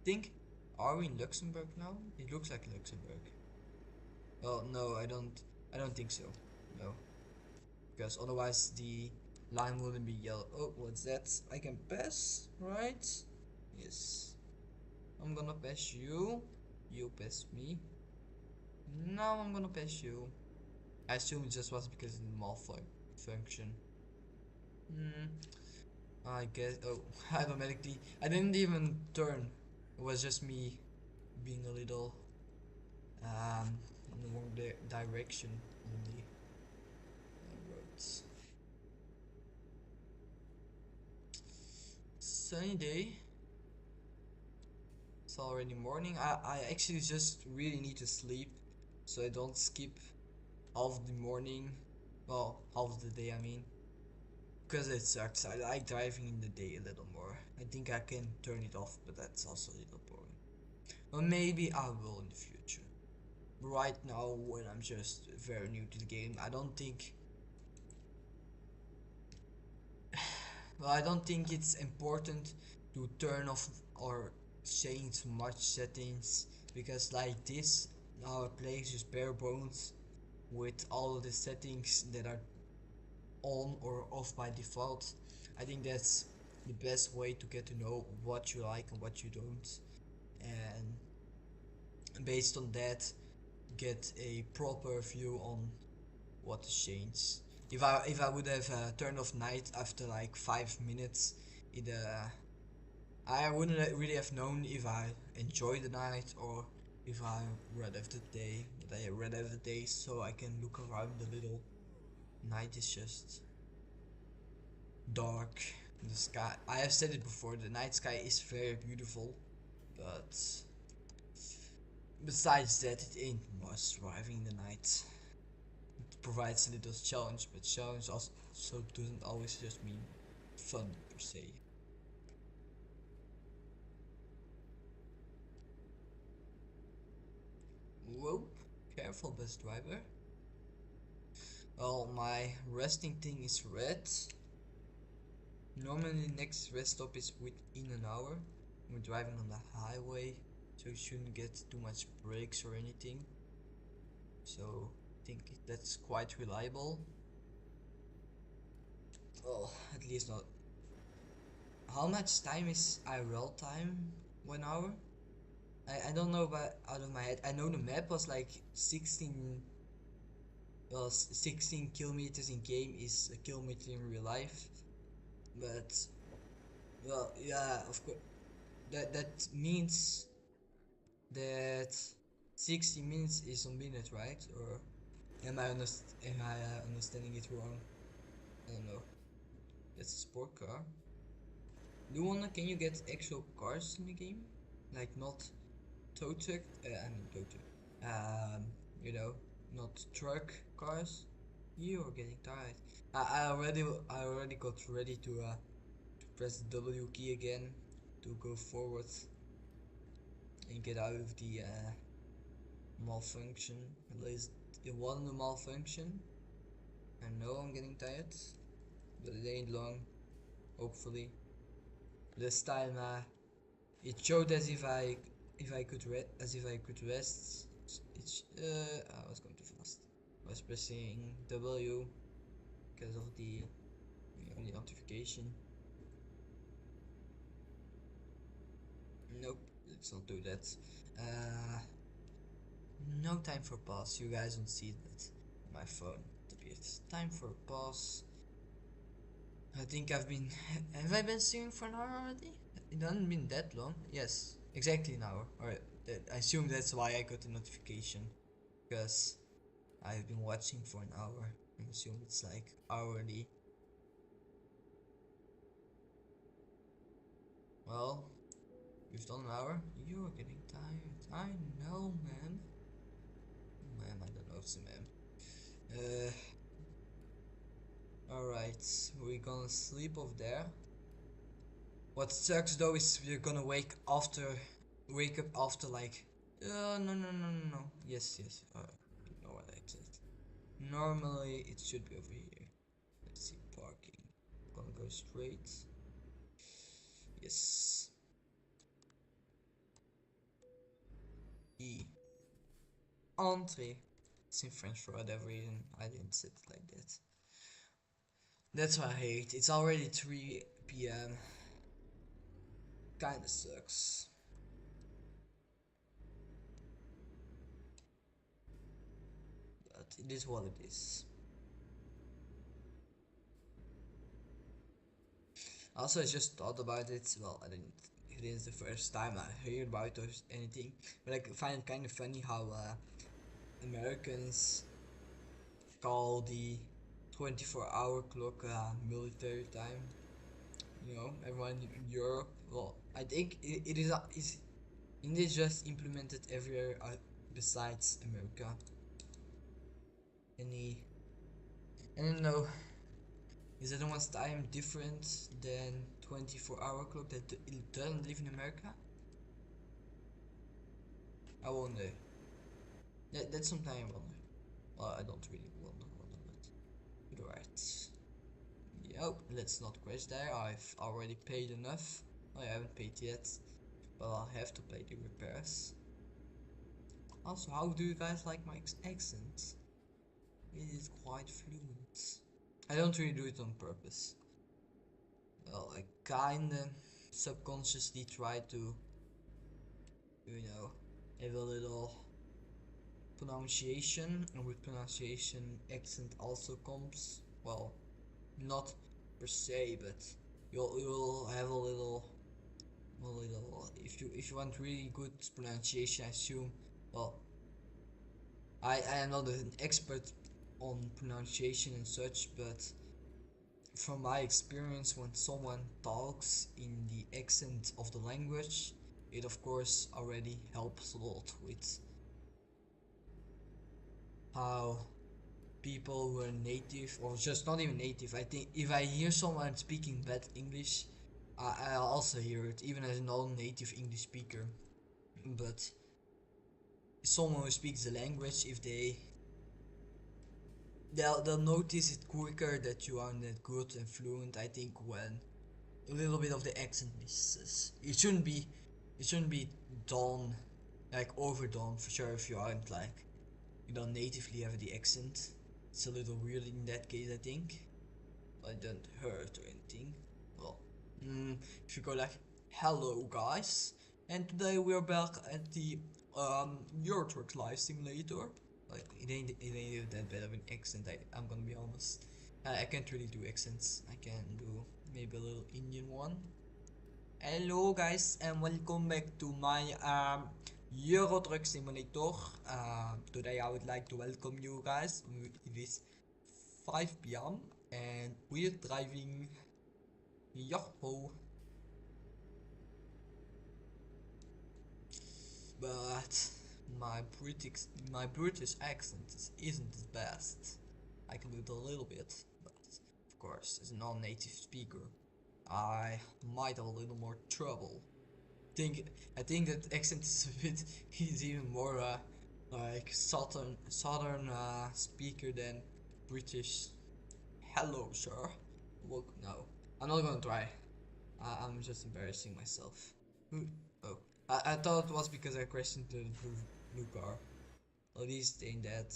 think. Are we in Luxembourg now? It looks like Luxembourg. Well, no, I don't. I don't think so. No, because otherwise the line wouldn't be yellow. Oh, what's that? I can pass, right? Yes. I'm gonna pass you. You pass me. Now I'm gonna pass you. I assume it just was because it's Malfoy. function. Hmm. I guess. Oh, automatically. I didn't even turn. It was just me being a little in the wrong direction on the roads. Sunny day. It's already morning. I actually just really need to sleep so I don't skip half the morning. Well, half the day, I mean. Because it sucks. I like driving in the day a little more. I think I can turn it off, but that's also a little boring. But maybe I will in the future. Right now, when I'm just very new to the game, I don't think. Well, I don't think it's important to turn off or change much settings because, like this, now I play just bare bones with all of the settings that are on or off by default. I think that's the best way to get to know what you like and what you don't, and based on that, get a proper view on what to change. If I would have turned off night after like 5 minutes, it I wouldn't really have known if I enjoyed the night or if I read of the day. But I read of the day so I can look around a little. Night is just dark. The sky. I have said it before. The night sky is very beautiful, but besides that, it ain't much driving in the night. It provides a little challenge, but challenge also doesn't always just mean fun per se. Whoa, careful, bus driver. Well, my resting thing is red. Normally, the next rest stop is within an hour. We're driving on the highway, so you shouldn't get too much brakes or anything. So, I think that's quite reliable. Well, at least not. How much time is IRL time? 1 hour? I don't know about out of my head. I know the map was like 16. Well, 16 kilometers in game is a kilometer in real life, but well, yeah, of course. That means that 60 minutes is a minute, right? Or am I understanding it wrong? I don't know. That's a sport car. Can you get actual cars in the game? Like not tow truck, I mean tow truck. You know, not truck cars. You're getting tired. I already got ready to press the W key again to go forward and get out of the malfunction. At least it wasn't a malfunction. I know I'm getting tired, but it ain't long. Hopefully, this time it showed as if I could rest. It's I was going too fast. I was pressing W because of the notification. Nope, let's not do that. Uh, no time for pause. You guys don't see that. My phone appears. Time for pause. I think I've been. Have I been streaming for an hour already? It hasn't been that long. Yes, exactly an hour. Alright, I assume that's why I got the notification. Because I've been watching for an hour. I assume it's like hourly. Well, we've done an hour. You're getting tired. I know, ma'am. Ma'am, I don't know if it's a ma'am. Alright, we're gonna sleep over there. What sucks though is we're gonna wake up after like, no. Yes, you know what I said. Normally it should be over here. Let's see, parking. Gonna go straight. Yes. E. Entree. It's in French for whatever reason. I didn't say it like that. That's what I hate. It's already 3 p.m. Kinda sucks. But it is what it is. Also, I just thought about it. Well, I didn't. It is the first time I hear about anything, but I find it kind of funny how Americans call the 24-hour clock military time. You know, everyone in Europe. Well, I think it is just implemented everywhere besides America. Any, I don't know. Is anyone's time different than 24-hour clock that it doesn't live in America? I wonder. That's something I wonder. Well, I don't really wonder, but right. Yep, let's not crash there. I've already paid enough. I haven't paid yet, but I'll have to pay the repairs. Also, how do you guys like my accent? It is quite fluent. I don't really do it on purpose. Well, I kinda subconsciously try to, you know, have a little pronunciation, and with pronunciation, accent also comes. Well, not per se, but you'll have a little. If you want really good pronunciation, I assume. Well, I am not an expert on pronunciation and such, but from my experience, when someone talks in the accent of the language, it of course already helps a lot with how people who are native, or just not even native, I think if I hear someone speaking bad English, I also hear it, even as a non-native English speaker. But someone who speaks the language, if they'll notice it quicker that you aren't that good and fluent, I think, when a little bit of the accent misses. It shouldn't be done, like overdone for sure, if you aren't like, you don't natively have the accent. It's a little weird in that case, I think. But it doesn't hurt or anything. Well, if you go like, hello guys, and today we're back at the Eurotruck Live Simulator. Like, it ain't that bad of an accent, I'm gonna be honest. I can't really do accents. I can do maybe a little Indian one. Hello guys, and welcome back to my Eurotruck Simulator. Today I would like to welcome you guys. It is 5 p.m. and we're driving Yahoo. But my British accent isn't the best. I can do it a little bit, but of course, as a non-native speaker, I might have a little more trouble. I think that accent is even more like southern speaker than British. Hello, sir. Look, no, I'm not gonna try. I'm just embarrassing myself. Oh, I thought it was because I crashed into the blue car. At least ain't that.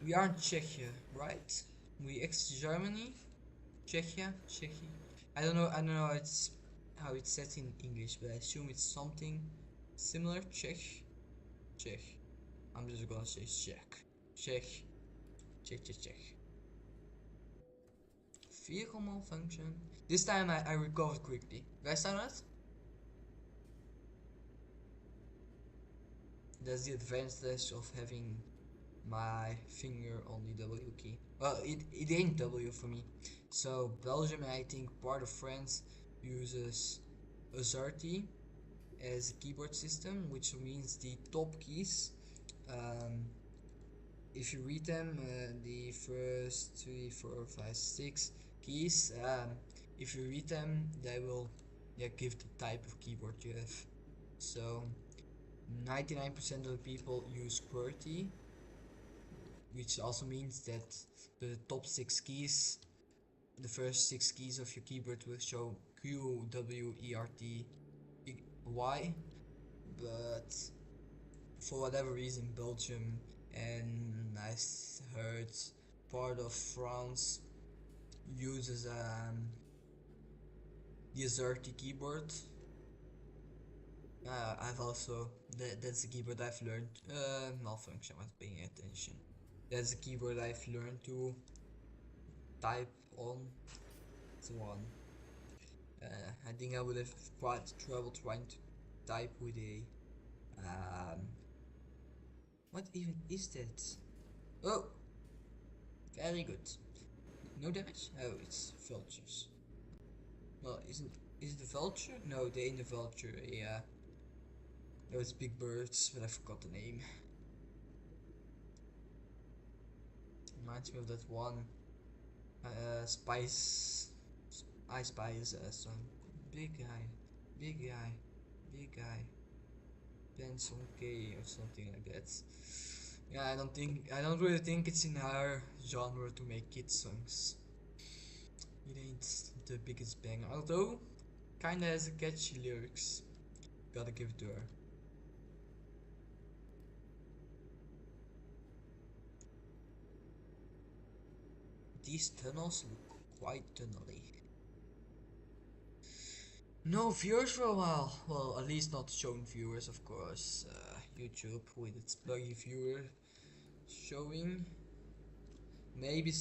We are in Czechia, right? We ex-Germany, Czechia. I don't know how it's set in English, but I assume it's something similar. Czech. I'm just gonna say Czech. Vehicle malfunction. This time I recovered quickly. Guys, saw that? That's the advantage of having my finger on the W key. Well, it ain't W for me. So Belgium, and I think part of France, uses AZERTY as a keyboard system, which means the top keys. Um, if you read them, the first 3, 4, 5, 6 keys, if you read them, they will give the type of keyboard you have. So 99% of the people use QWERTY, which also means that the top 6 keys, the first 6 keys of your keyboard will show Q, W, E, R, T, Y, but for whatever reason Belgium, and I heard part of France, uses the AZERTY keyboard. I've also, that's the keyboard I've learned malfunction, I was paying attention. That's a keyboard I've learned to type on. It's one. I think I would have quite trouble trying to type with a what even is that? Oh, very good. No damage? Oh, it's vultures. Well, is it the vulture? No, they ain't the vulture. Yeah, those big birds, but I forgot the name. Reminds me of that one spice. I spice song. Big guy, big guy, big guy. Benson K or something like that. Yeah, I don't really think it's in our genre to make kid songs. It ain't the biggest banger, although kinda has a catchy lyrics. Gotta give it to her. These tunnels look quite tunnely. No viewers for a while. Well, at least not shown viewers, of course. YouTube with its buggy viewer showing. Maybe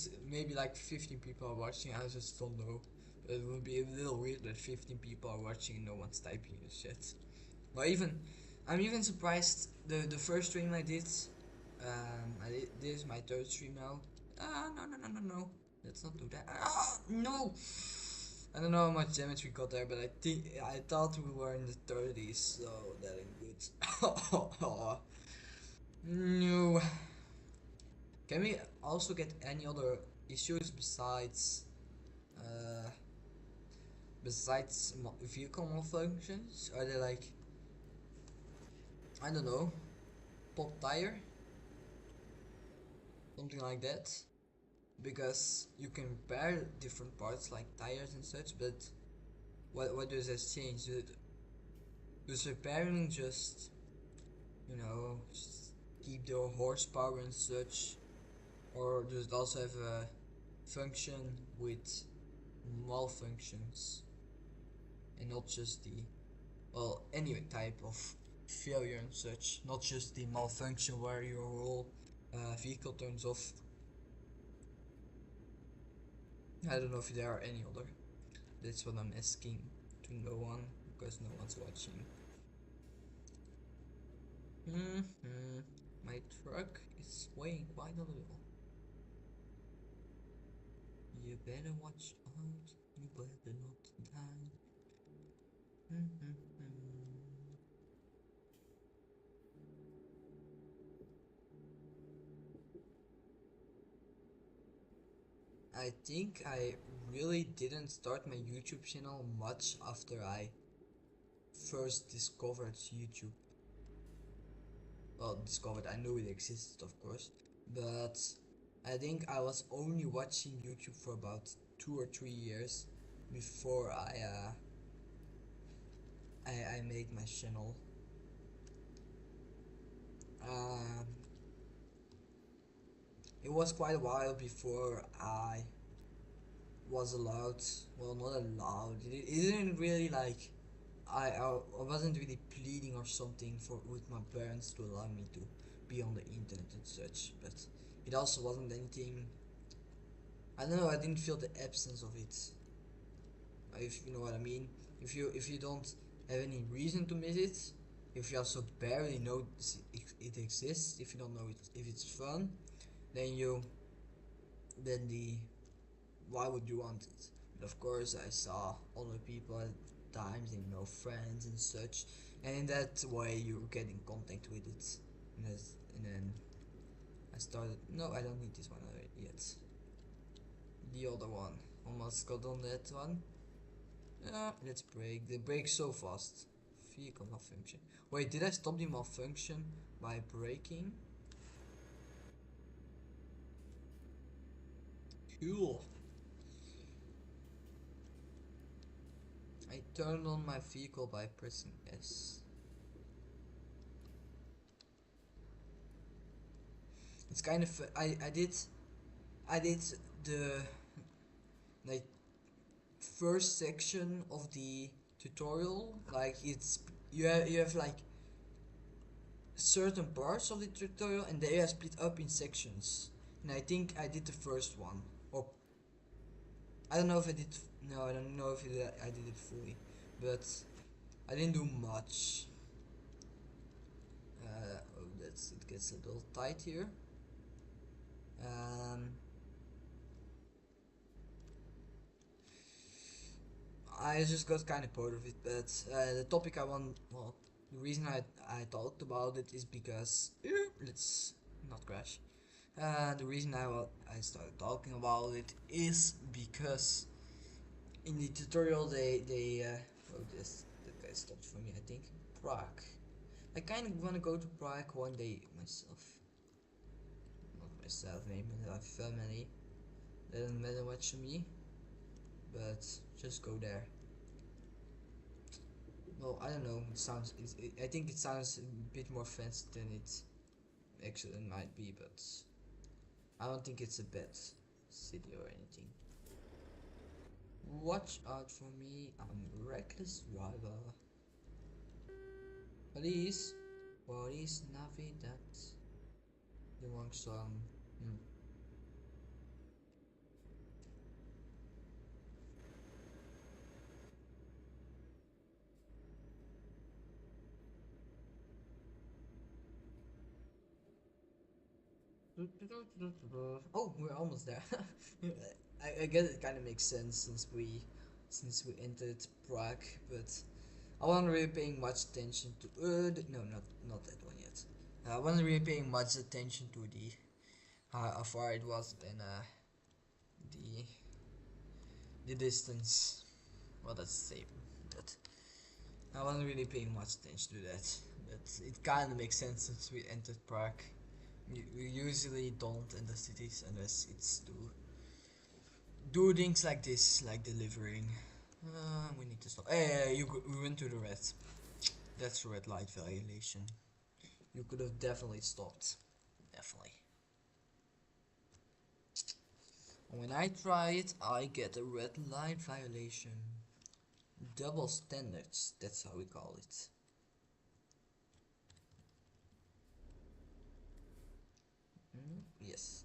like 15 people are watching. I just don't know. But it would be a little weird that 15 people are watching and no one's typing this shit. Or even, I'm even surprised. The first stream I did, this is my third stream now. No. Let's not do that. Ah, no. I don't know how much damage we got there, but I thought we were in the 30s, so that ain't good. No. Can we also get any other issues uh, besides vehicle malfunctions? Are they like, I don't know, pop tire, something like that? Because you can repair different parts like tires and such, but what does that change? Does repairing just, just keep the horsepower and such, or does it also have a function with malfunctions and not just the, well, any type of failure and such, not just the malfunction where your whole vehicle turns off? I don't know if there are any other. That's what I'm asking to no one, because no one's watching. My truck is weighing quite a little. You better watch out, you better not die. I think I really didn't start my YouTube channel much after I first discovered YouTube. Well, discovered, I knew it existed, of course, but I think I was only watching YouTube for about 2 or 3 years before I made my channel. Um, it was quite a while before I was allowed. Well, not allowed. It didn't really like. I wasn't really pleading or something for with my parents to allow me to be on the internet and such, but it also wasn't anything. I don't know. I didn't feel the absence of it. If you know what I mean. If you don't have any reason to miss it, if you also barely know it exists, if you don't know if it's fun, then the why would you want it? But of course, I saw other people at times, and friends and such, and in that way you get in contact with it. And then I started. No, I don't need this one yet. The other one, almost got on that one. Let's brake. They brake so fast. Vehicle malfunction. Wait, did I stop the malfunction by braking? Cool. I turned on my vehicle by pressing S. It's kind of I did the like first section of the tutorial, like it's you have like certain parts of the tutorial and they are split up in sections. and I think I did the first one, or I don't know if I did. No, I don't know if I did it fully, but I didn't do much. Oh, it gets a little tight here. I just got kind of bored of it, but the topic I want, well, the reason I talked about it is because let's not crash. The reason I started talking about it is because in the tutorial oh, this that guy stopped for me, I think. Prague. I kind of want to go to Prague one day myself. Not myself, maybe my family. Doesn't matter much to me, but just go there. Well, I don't know. I think it sounds a bit more fancy than it actually might be, but I don't think it's a bad city or anything. Watch out for me, I'm a reckless driver. Police, what is Navidad? The wrong song. Oh, we're almost there. I guess it kind of makes sense since we entered Prague, but I wasn't really paying much attention to no, not that one yet. I wasn't really paying much attention to the how far it was and the the distance. Well, that's the same, but I wasn't really paying much attention to that. But it kind of makes sense since we entered Prague. We usually don't enter cities unless it's to do things like this, like delivering. We need to stop. Hey, we went to the red. That's red light violation. You could have definitely stopped. Definitely. When I try it, I get a red light violation. Double standards, that's how we call it. Yes.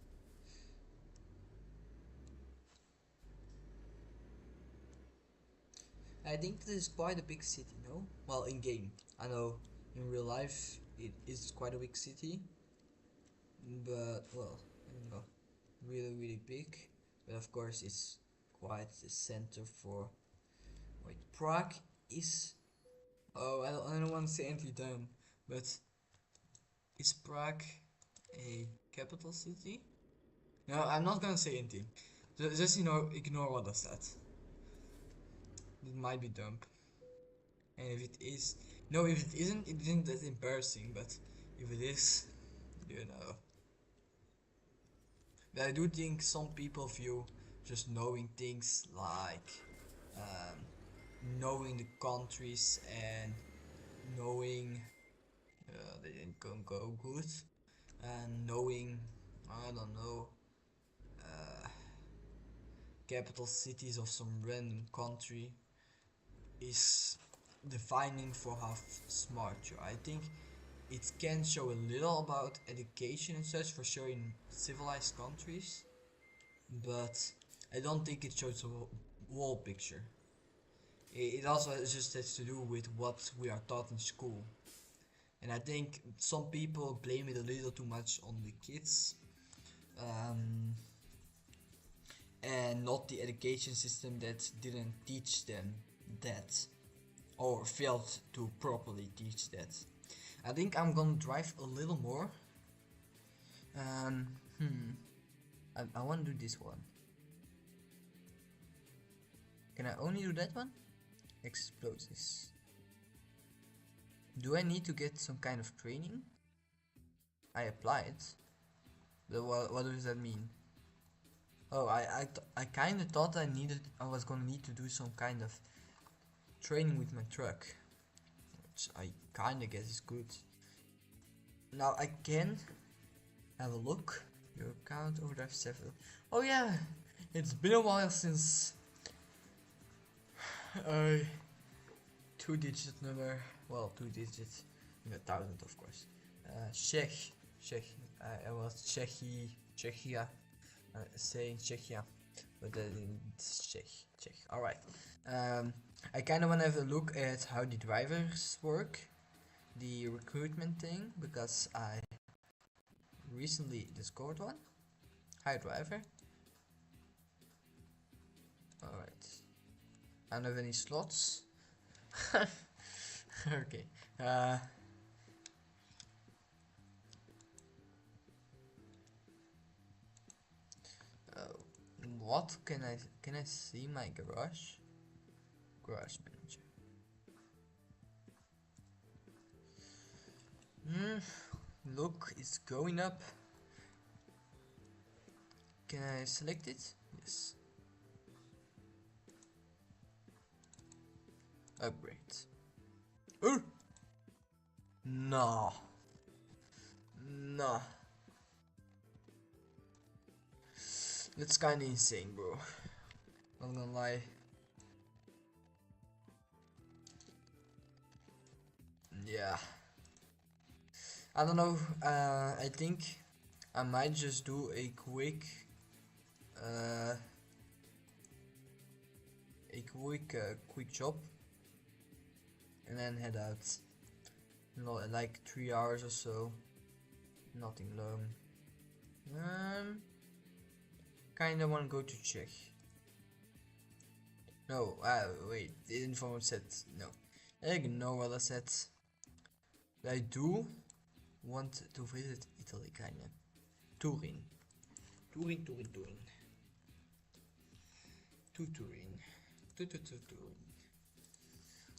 I think this is quite a big city, no? Well, in game. I know in real life it is quite a big city. But, well, I don't know. Really big. But of course it's quite the center for... Wait, Prague is... Oh, I don't want to say anything dumb, but... Is Prague a capital city? No, I'm not gonna say anything. Just ignore what I said. It might be dumb. And if it is... No, if it isn't that embarrassing, but if it is, you know. But I do think some people view just knowing things like knowing the countries and knowing they didn't go good and knowing, I don't know, capital cities of some random country is defining for how smart you are. I think it can show a little about education and such for sure in civilized countries, but I don't think it shows a whole picture. It also just has to do with what we are taught in school. And I think some people blame it a little too much on the kids. And not the education system that didn't teach them that, or failed to properly teach that. I think I'm gonna drive a little more. I wanna do this one. Can I only do that one? Explosives. Do I need to get some kind of training? I applied. But what does that mean? Oh, I kind of thought I was gonna need to do some kind of training with my truck, which I kind of guess is good. Now I can have a look. Your account overdrive 7. Oh yeah, it's been a while since 2-digit number. Well, 2 digits, 1,000 of course. Czech. I was Czechia. Saying Czechia, but it's Czech. Czech. All right. I kind of want to have a look at how the drivers work, the recruitment thing, because I recently discovered one. Hi, driver. All right. I don't have any slots. Okay. What can I see my garage? Garage manager. Look, it's going up. Can I select it? Yes. Upgrade. Oh! No. No. That's kinda insane, bro. Not gonna lie. Yeah. I don't know. I think I might just do a quick quick job and then head out. Not like 3 hours or so. Nothing long. Kinda wanna go to Czech. No, wait, the info said no. Ignore what I said. I do want to visit Italy, kinda. Turin. Turin. To Turin. Turin.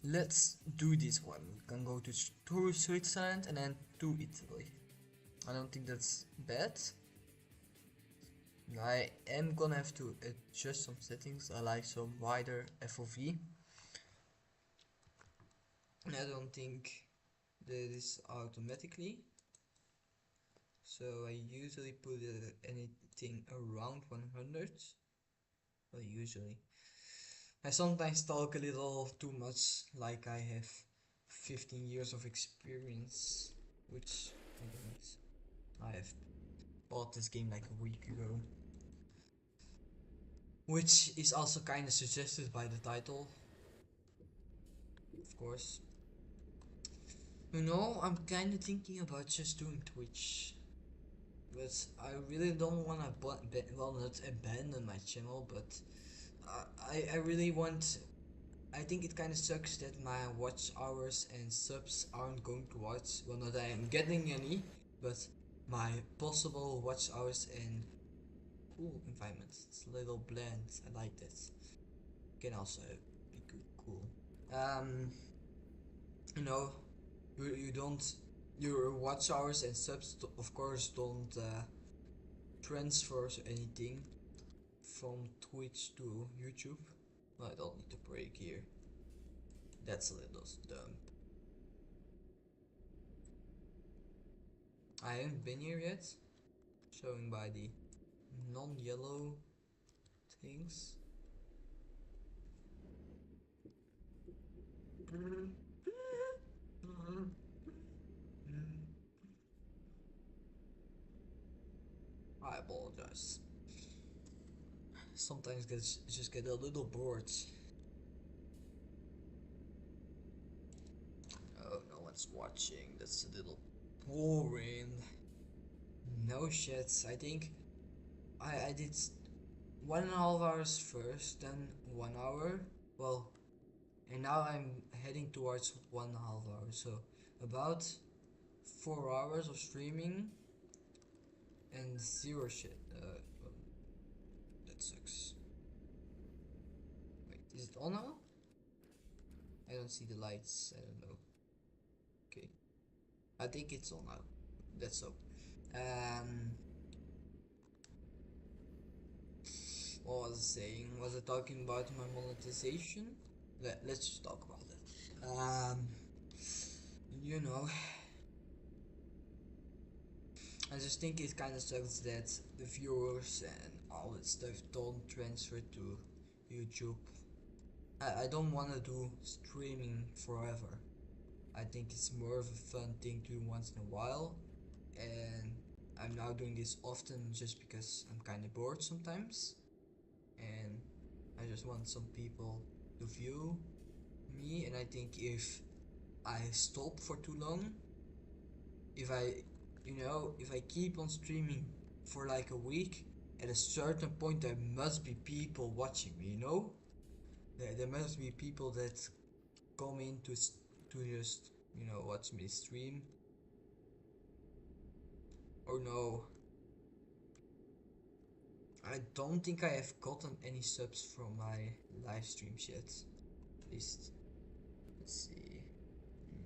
Let's do this one. We can go to Switzerland and then to Italy. I don't think that's bad. I am gonna have to adjust some settings. I like some wider FOV. I don't think that is automatically. So I usually put anything around 100. Well, usually. I sometimes talk a little too much, like I have 15 years of experience, which I don't. I have bought this game like a week ago. Which is also kind of suggested by the title. Of course. You know, I'm kind of thinking about just doing Twitch. But I really don't want to, well, not abandon my channel, but I really want. I think it kind of sucks that my watch hours and subs aren't going to watch. Well, not that I'm getting any, but my possible watch hours and cool environment. It's a little bland. I like that. Can also be good, cool. You know, you don't. Your watch hours and subs, of course, don't transfer anything from Twitch to YouTube. I don't need to break here. That's a little dumb. I haven't been here yet. Showing by the non-yellow things. I apologize. Sometimes just get a little bored. Oh, no one's watching. That's a little boring. No shit. I think I did 1.5 hours first, then 1 hour. Well, and now I'm heading towards 1.5 hours. So about 4 hours of streaming and 0 shit. That sucks. Wait, is it on now? I don't see the lights. I don't know. Okay, I think it's on now. That's so. What was I saying? Was I talking about my monetization? Let's just talk about that. You know, I just think it kind of sucks that the viewers and all that stuff don't transfer to YouTube. I don't want to do streaming forever. I think it's more of a fun thing to do once in a while, and I'm now doing this often just because I'm kind of bored sometimes, and I just want some people to view me. And I think if I stop for too long, if I keep on streaming for like a week, at a certain point there must be people watching me, there must be people that come in to just watch me stream. Oh no, I don't think I have gotten any subs from my live streams yet. At least, let's see.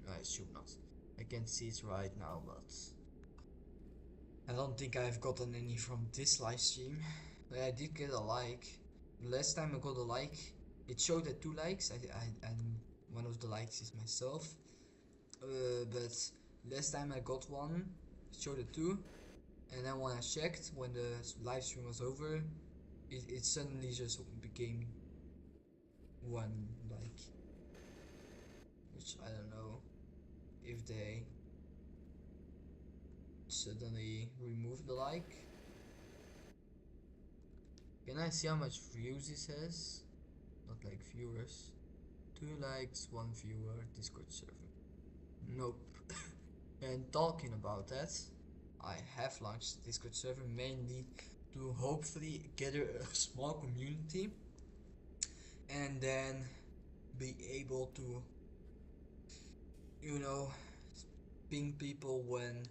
I should not. I can see it right now, but I don't think I've gotten any from this live stream. But I did get a like. The last time I got a like, it showed at 2 likes. And one of the likes is myself. But last time I got one, it showed at 2. And then when I checked, when the live stream was over, it suddenly just became 1 like. Which I don't know if they suddenly remove the like. Can I see how much views this has? Not like viewers. 2 likes, 1 viewer, Discord server. Nope. And talking about that, I have launched the Discord server mainly to hopefully gather a small community and then be able to, ping people when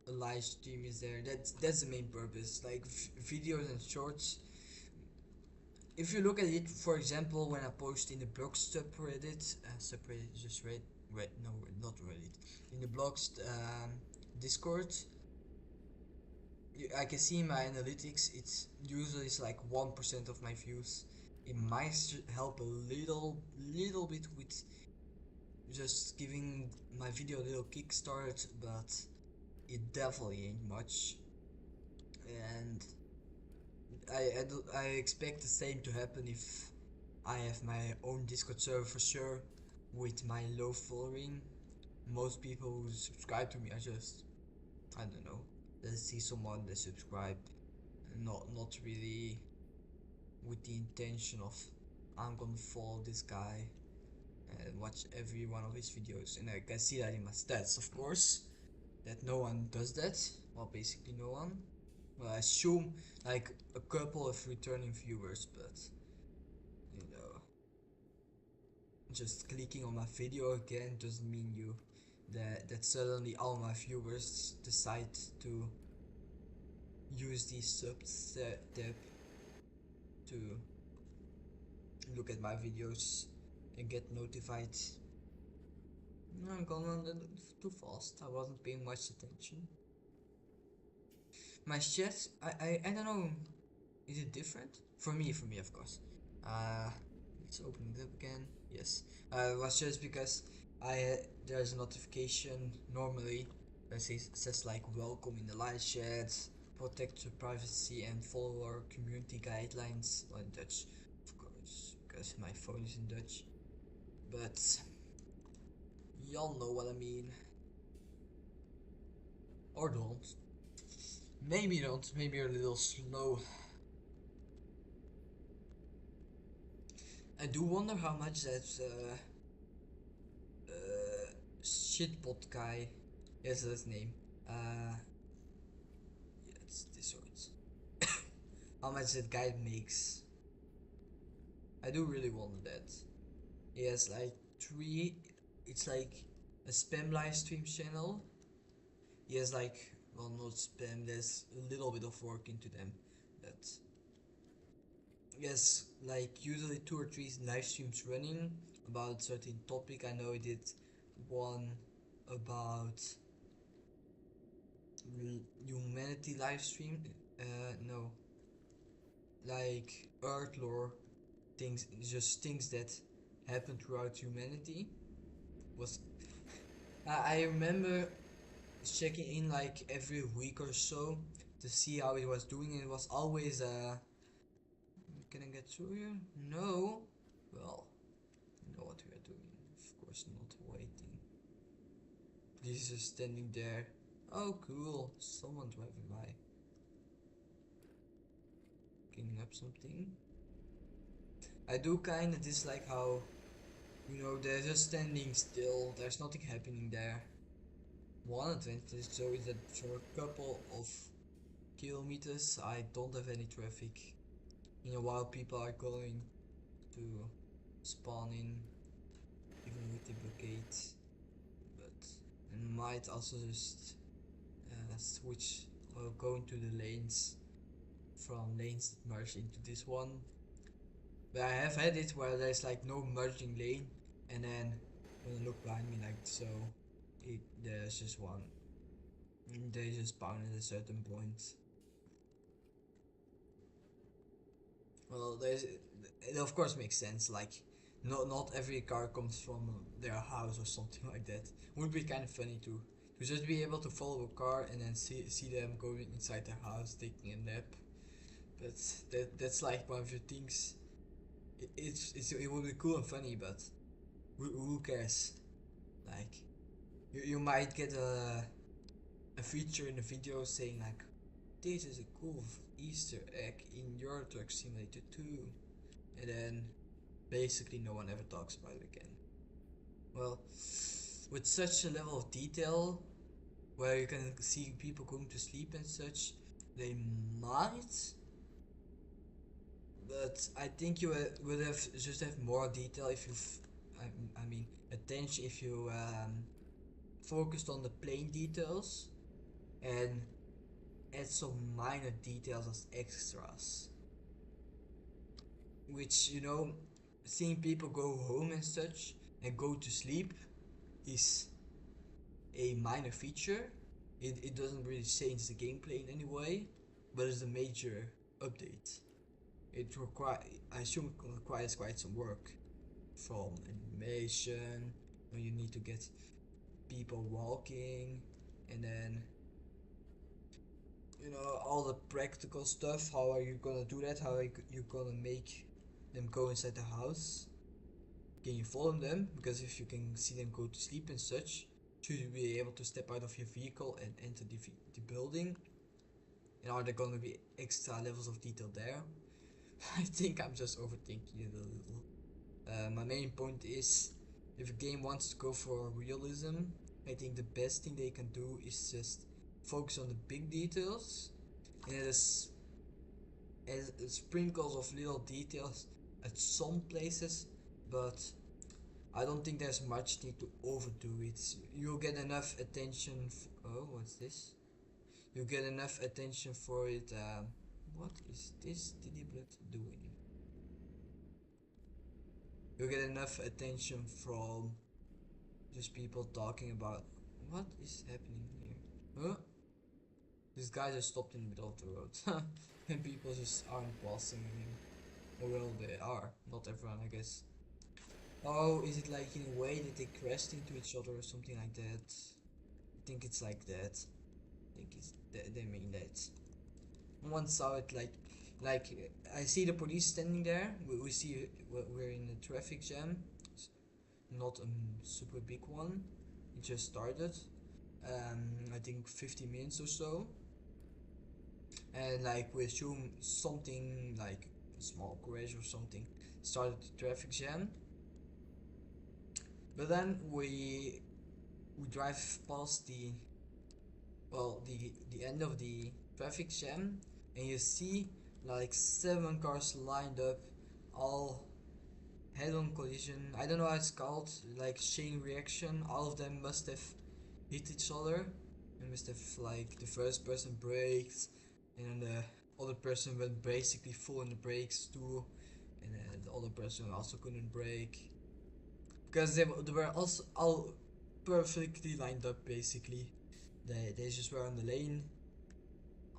a live stream is there. That's the main purpose. Like videos and shorts. If you look at it, for example, when I post in the blog subreddit, just no, not Reddit, in the blogs Discord, I can see in my analytics it's usually like 1% of my views. It might help a little bit with just giving my video a little kickstart, but it definitely ain't much. And I expect the same to happen if I have my own Discord server for sure. With my low following, most people who subscribe to me are just, I don't know, they see someone, they subscribe, not really with the intention of I'm gonna follow this guy and watch every one of his videos. And I can see that in my stats, of course, that no one does that. Well, basically no one. Well, I assume like a couple of returning viewers, but just clicking on my video again doesn't mean that suddenly all my viewers decide to use the subs tab to look at my videos and get notified. I'm going on too fast. I wasn't paying much attention. My chat, I don't know. Is it different? For me, of course. Let's open it up again. Yes. It was just because there's a notification normally that says like welcome in the live chat, protect your privacy and follow our community guidelines. Well, in Dutch, of course, because my phone is in Dutch. But y'all know what I mean. Or don't. Maybe don't. Maybe you're a little slow. I do wonder how much that shitpot guy, yes, that's his name. Yeah, it's this word. How much that guy makes. I do really wonder that. He has like 3. It's like a spam live stream channel. He has like, well, not spam. There's a little bit of work into them. But yes, like usually 2 or 3 live streams running about a certain topic. I know he did one about humanity live stream. No, like Earth lore things, just things that happen throughout humanity. Was I remember checking in like every week or so to see how it was doing, and it was always can I get through here? No. Well, you know what we are doing. Of course not waiting. Please just standing there. Oh cool, someone driving by. Cleaning up something. I do kinda dislike how, you know, they're just standing still, there's nothing happening there. One advantage though is that for a couple of kilometers I don't have any traffic. You know, while people are going to spawn in, even with the blockade. But I might also just switch or go into the lanes from lanes that merge into this one. But I have had it where there's like no merging lane, and then when I look behind me like so, there's just one. And they just spawn at a certain point. Well, it of course makes sense. Like, not every car comes from their house or something like that. Would be kind of funny too. To just be able to follow a car and then see them going inside their house taking a nap. But that's like one of the things. It would be cool and funny, but who cares? Like, you might get a feature in the video saying like, this is a cool Easter egg in Eurotruck Simulator 2, and then basically no one ever talks about it again. Well, with such a level of detail, where you can see people going to sleep and such, they might. But I think you would have just have more detail if you, I mean, attention if you focused on the plain details and add some minor details as extras. Which, you know, seeing people go home and such and go to sleep is a minor feature. It doesn't really change the gameplay in any way, but it's a major update. It I assume it requires quite some work from animation, when you need to get people walking, and then, you know, all the practical stuff. How are you gonna do that? How are you gonna make them go inside the house? Can you follow them? Because if you can see them go to sleep and such, should you be able to step out of your vehicle and enter the building? And are there gonna be extra levels of detail there? I think I'm just overthinking it a little. My main point is, if a game wants to go for realism, I think the best thing they can do is just focus on the big details, and as sprinkles of little details at some places, but I don't think there's much need to overdo it. You'll get enough attention. Oh, what's this? You get enough attention for it. What is this Didiblet doing? You get enough attention from just people talking about what is happening here. Huh? This guy just stopped in the middle of the road, and people just aren't passing him. Or well, they are. Not everyone, I guess. Oh, is it like in a way that they crashed into each other or something like that? I think it's like that. I think it's they mean that. Once saw it like I see the police standing there. We see we're in a traffic jam. It's not a super big one. It just started. I think 50 minutes or so. And like we assume something like a small crash or something started the traffic jam. But then we drive past the end of the traffic jam, and you see like 7 cars lined up, all head-on collision. I don't know how it's called, like chain reaction. All of them must have hit each other, and must have like the first person braked, and then the other person went basically full on the brakes too, and then the other person also couldn't brake because they were also all perfectly lined up basically. They just were on the lane.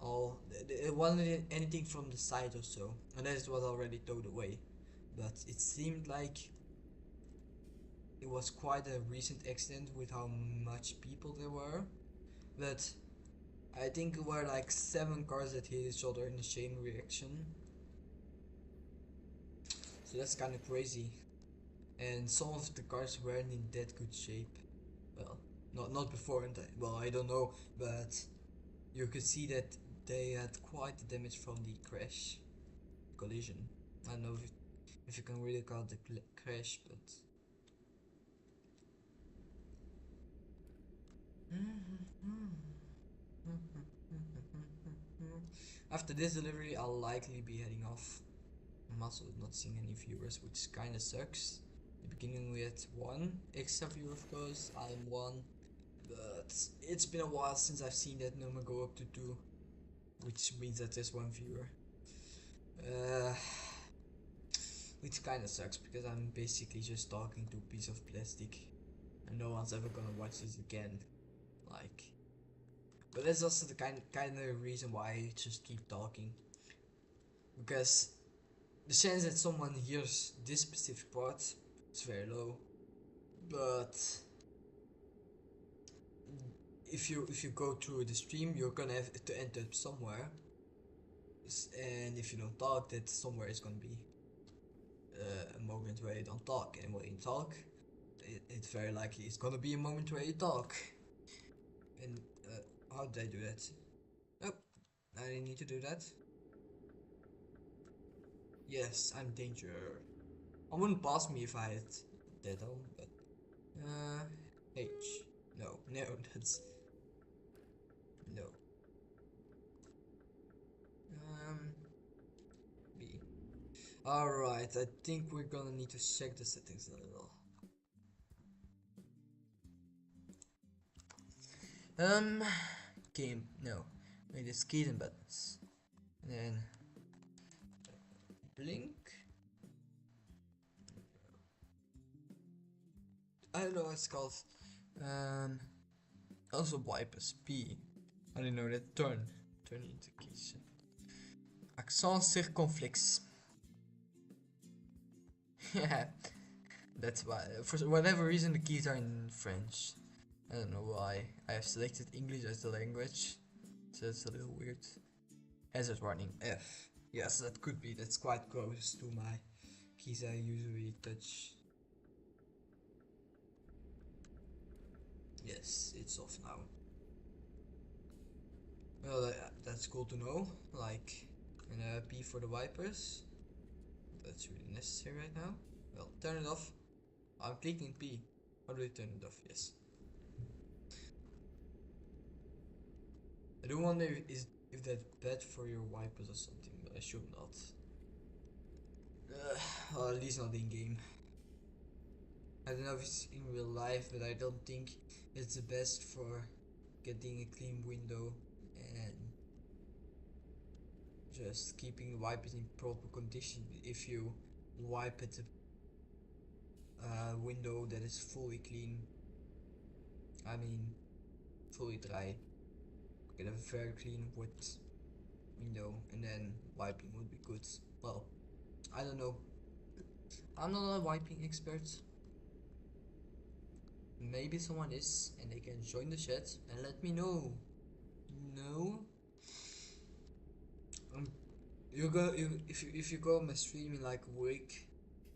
All it wasn't anything from the side or so, and that was already towed away. But it seemed like it was quite a recent accident with how much people there were. But I think it were like 7 cars that hit each other in a chain reaction. So that's kind of crazy. And some of the cars weren't in that good shape. Well, Not before, and well, I don't know, but you could see that they had quite the damage from the collision. I don't know if you can really call it the crash, but after this delivery, I'll likely be heading off. I'm also not seeing any viewers, which kinda sucks. In the beginning we had one extra viewer, of course. I'm one, but it's been a while since I've seen that number go up to 2, which means that there's one viewer. Which kinda sucks because I'm basically just talking to a piece of plastic, and no one's ever gonna watch this again. Like, but that's also the kind of reason why I just keep talking, because the chance that someone hears this specific part is very low. But if you go through the stream, you're gonna have to end up somewhere, and if you don't talk, that somewhere is gonna be a moment where you don't talk, and when you talk, it's very likely it's gonna be a moment where you talk. And how did I do that? Oh, I didn't need to do that. Yes, I'm danger. I wouldn't pass me if I had that on, but H. No, that's no. B. Alright, I think we're gonna need to check the settings a little. Game, no. Wait, it's keys and buttons. And then blink. I don't know what it's called. Also wipers, P. I didn't know that. Turn into keys. Accent circonflexe. Yeah, that's why. For whatever reason, the keys are in French. I don't know why. I have selected English as the language, so it's a little weird. Hazard warning F. Yes, that could be. That's quite close to my keys I usually touch. Yes, it's off now. Well, that's cool to know. Like, and P for the wipers. That's really necessary right now. Well, turn it off. I'm clicking P. How do I turn it off? Yes. I do wonder if that's bad for your wipers or something, but I should not. Well, at least not in game. I don't know if it's in real life, but I don't think it's the best for getting a clean window and just keeping the wipers in proper condition. If you wipe at a window that is fully clean, I mean fully dry, get a very clean wet window, and then wiping would be good. Well, I don't know. I'm not a wiping expert. Maybe someone is, and they can join the chat and let me know. No. If you go on my stream in like a week,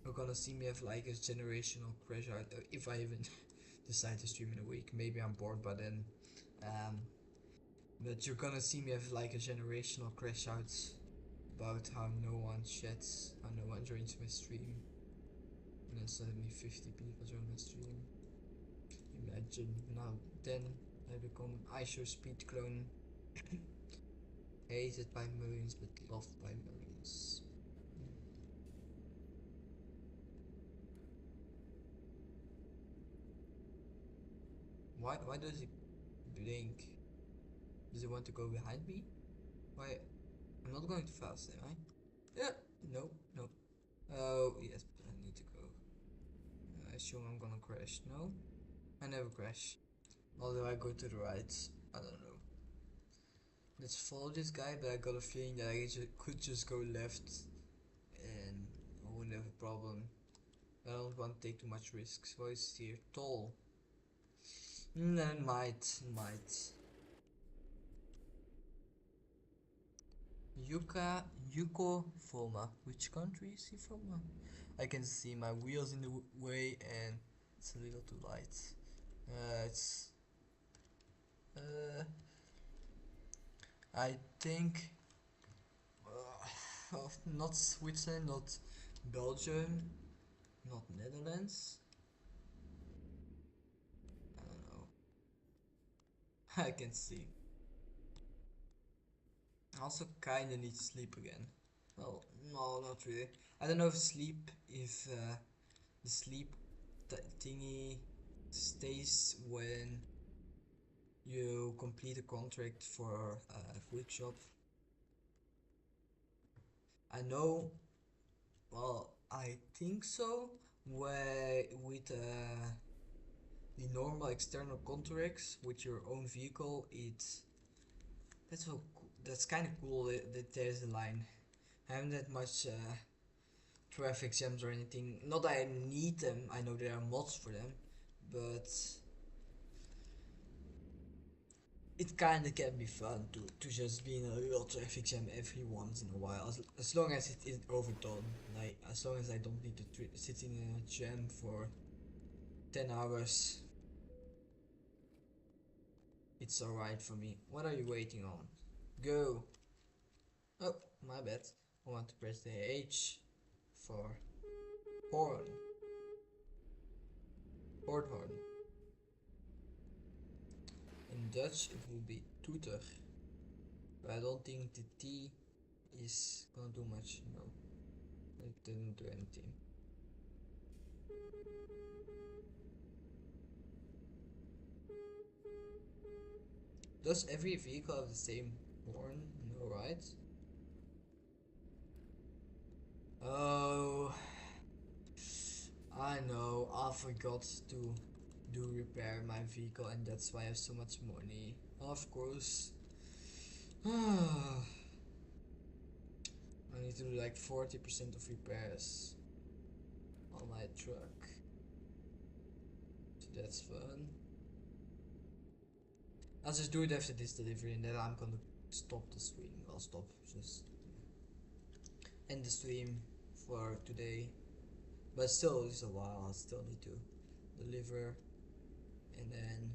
you're gonna see me have like a generational crash out. If I even decide to stream in a week, maybe I'm bored by then. But you're gonna see me have like a generational crash out about how no one chats, how no one joins my stream, and then suddenly 50 people join my stream. Imagine now then I become ISO speed clone. Hated by millions but loved by millions. Why does it blink? Does it want to go behind me? Why? I'm not going too fast, am I? Yeah. No. Oh yes, but I need to go. I assume I'm gonna crash. No, I never crash. Although I go to the right. I don't know. Let's follow this guy, but I got a feeling that I could just go left and I wouldn't have a problem. I don't want to take too much risks. What is here? Tall. Might. Yuko Foma. Which country is he from? I can see my wheels in the way and it's a little too light. It's Uh, I think not Switzerland, not Belgium, not Netherlands. I don't know. I can see. I also kinda need to sleep again. Well, no, not really. I don't know if the sleep thingy stays when you complete a contract for a quick shop. I know, well, I think so. Where with the normal external contracts with your own vehicle, that's so cool. That's kind of cool that there's a line. I haven't that much traffic jams or anything. Not that I need them. I know there are mods for them, but it kind of can be fun to just be in a real traffic jam every once in a while, as long as it isn't overdone. Like as long as I don't need to sit in a jam for 10 hours, it's alright for me. What are you waiting on? Go. Oh, my bad. I want to press the H for horn. Port horn. In Dutch it will be toeter. But I don't think the T is gonna do much, no. It didn't do anything. Does every vehicle have the same horn? No, right? Oh, I know. I forgot to do repair my vehicle, and that's why I have so much money. Of course. I need to do like 40% of repairs on my truck. So that's fun. I'll just do it after this delivery, and then I'm gonna stop the stream. I'll stop, just end the stream for today. But still, it's a while. I still need to deliver, and then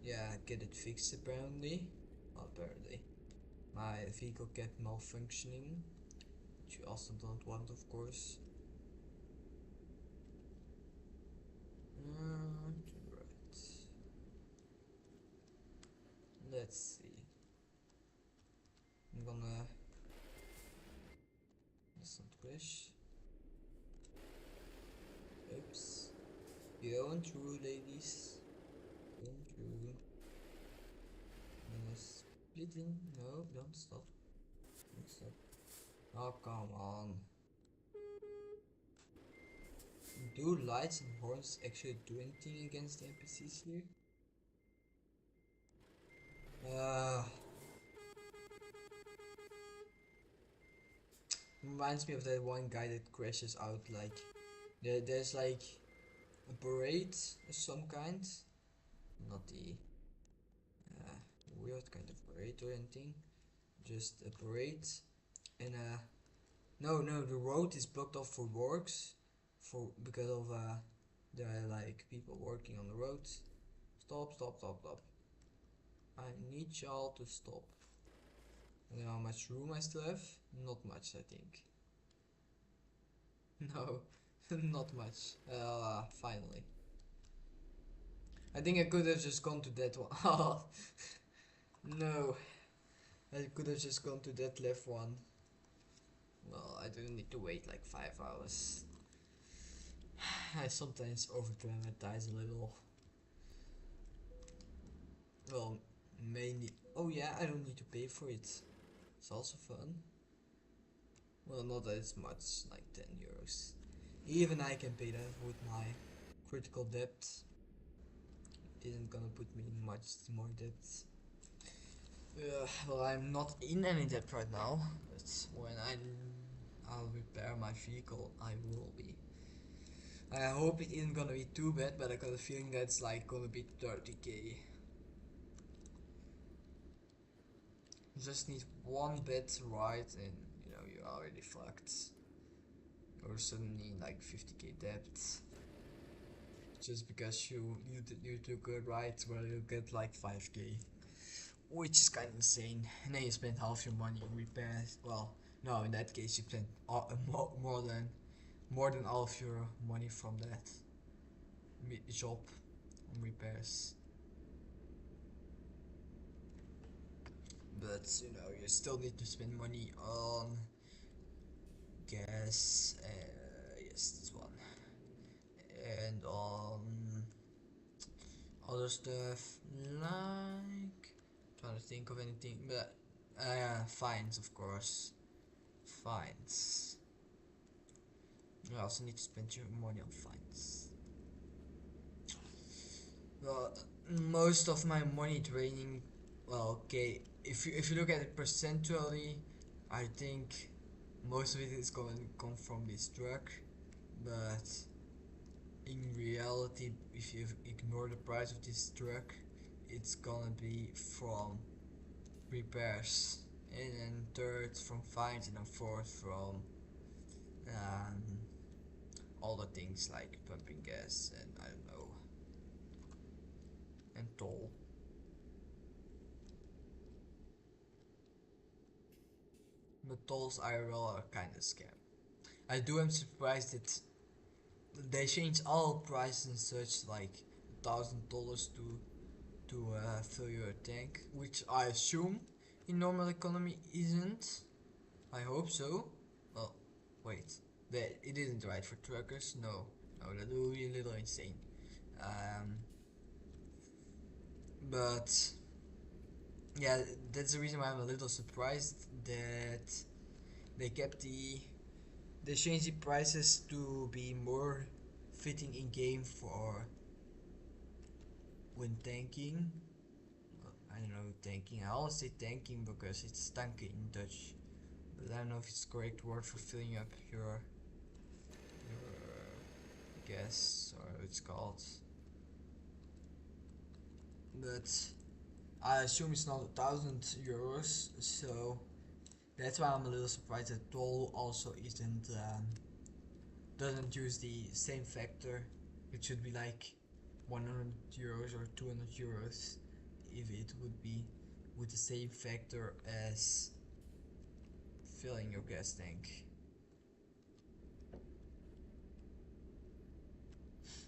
yeah, get it fixed apparently. Well, apparently, my vehicle kept malfunctioning, which you also don't want, of course. Right. Let's see. I'm gonna. Let's not crash. Oops. Going through, ladies. Going through. Splitting. No, don't stop. Don't stop. Oh, come on. Do lights and horns actually do anything against the NPCs here? Reminds me of that one guy that crashes out. Like there's like a parade of some kind, not the weird kind of parade or anything, just a parade. And no, the road is blocked off for works, for because of there are like people working on the road. Stop. I need y'all to stop. I don't know how much room I still have. Not much, I think. No, not much. Finally. I think I could have just gone to that one. Oh, no. I could have just gone to that left one. Well, I didn't need to wait like 5 hours. I sometimes over dramatize a little. Well, mainly. Oh yeah, I don't need to pay for it. It's also fun. Well, not as much, like 10 euros. Even I can pay that with my critical debt. Isn't gonna put me in much more debt. Well, I'm not in any debt right now, but when I'll repair my vehicle, I will be. I hope it isn't gonna be too bad, but I got a feeling that's like gonna be 30k. Just need one bad right, and you know you're already fucked. Or suddenly like 50k debt. just because you took a ride where you get like 5k, which is kind of insane. And then you spend half your money on repairs. Well, no, in that case you spent more than all of your money from that job on repairs. But you know, you still need to spend money on gas. Yes, this one, and on other stuff like trying to think of anything, but fines, of course, fines. You also need to spend your money on fines. Well, most of my money draining. Well, okay, if you look at it percentually, I think most of it is going to come from this truck, but in reality, if you ignore the price of this truck, it's gonna be from repairs, and then third from fines, and then fourth from um, other things like pumping gas and I don't know, and toll. But tolls IRL are kinda scam. I do am surprised that they change all prices and such, like $1,000 to fill your tank, which I assume in normal economy isn't. I hope so. Well, wait, that it isn't right for truckers. No, no, that will be a little insane. Um, but yeah, that's the reason why I'm a little surprised that they changed the prices to be more fitting in game for when tanking. Well, I don't know, tanking. I always say tanking because it's tanken in Dutch, but I don't know if it's the correct word for filling up your gas or what it's called. But I assume it's not €1,000, so that's why I'm a little surprised that toll also doesn't use the same factor. It should be like €100 or €200 if it would be with the same factor as filling your gas tank.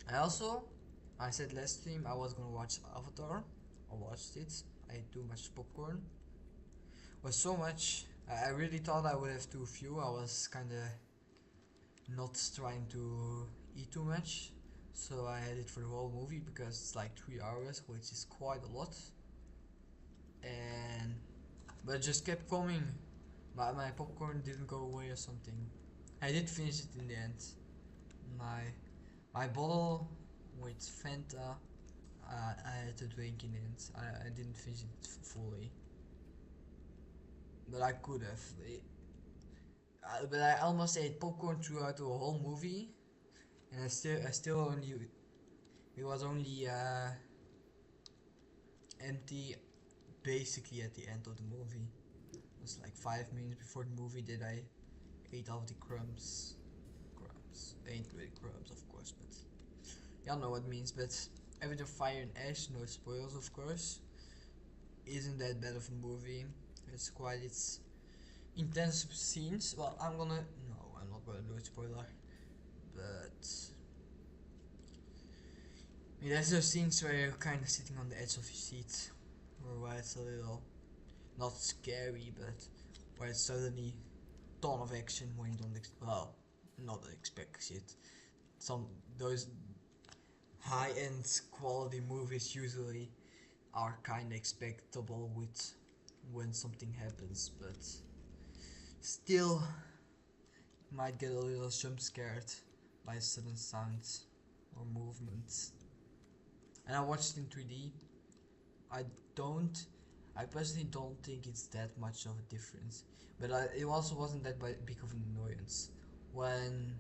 I said last stream I was gonna watch Avatar. I watched it. I ate too much popcorn. It was so much. I really thought I would have too few. I was kinda not trying to eat too much, so I had it for the whole movie because it's like 3 hours, which is quite a lot. And but it just kept coming. My popcorn didn't go away or something. I did finish it in the end. My bottle with Fanta, I had to drink in the end. I didn't finish it fully, but I could have. But I almost ate popcorn throughout the whole movie, and I still only it was only empty basically at the end of the movie. It was like 5 minutes before the movie that I ate all the crumbs. Crumbs ain't really crumbs, of course, but y'all know what it means. But Everything Fire and Ash, no spoilers, of course. Isn't that bad of a movie. It's intense scenes. Well, I'm not gonna do a spoiler, but there's those scenes where you're kind of sitting on the edge of your seat, or where it's a little not scary, but where it's suddenly ton of action when you don't not expect shit. Those high-end quality movies usually are kind of expectable with when something happens, but still might get a little jump scared by sudden sounds or movements. And I watched it in 3D. I personally don't think it's that much of a difference, but it also wasn't that big of an annoyance. When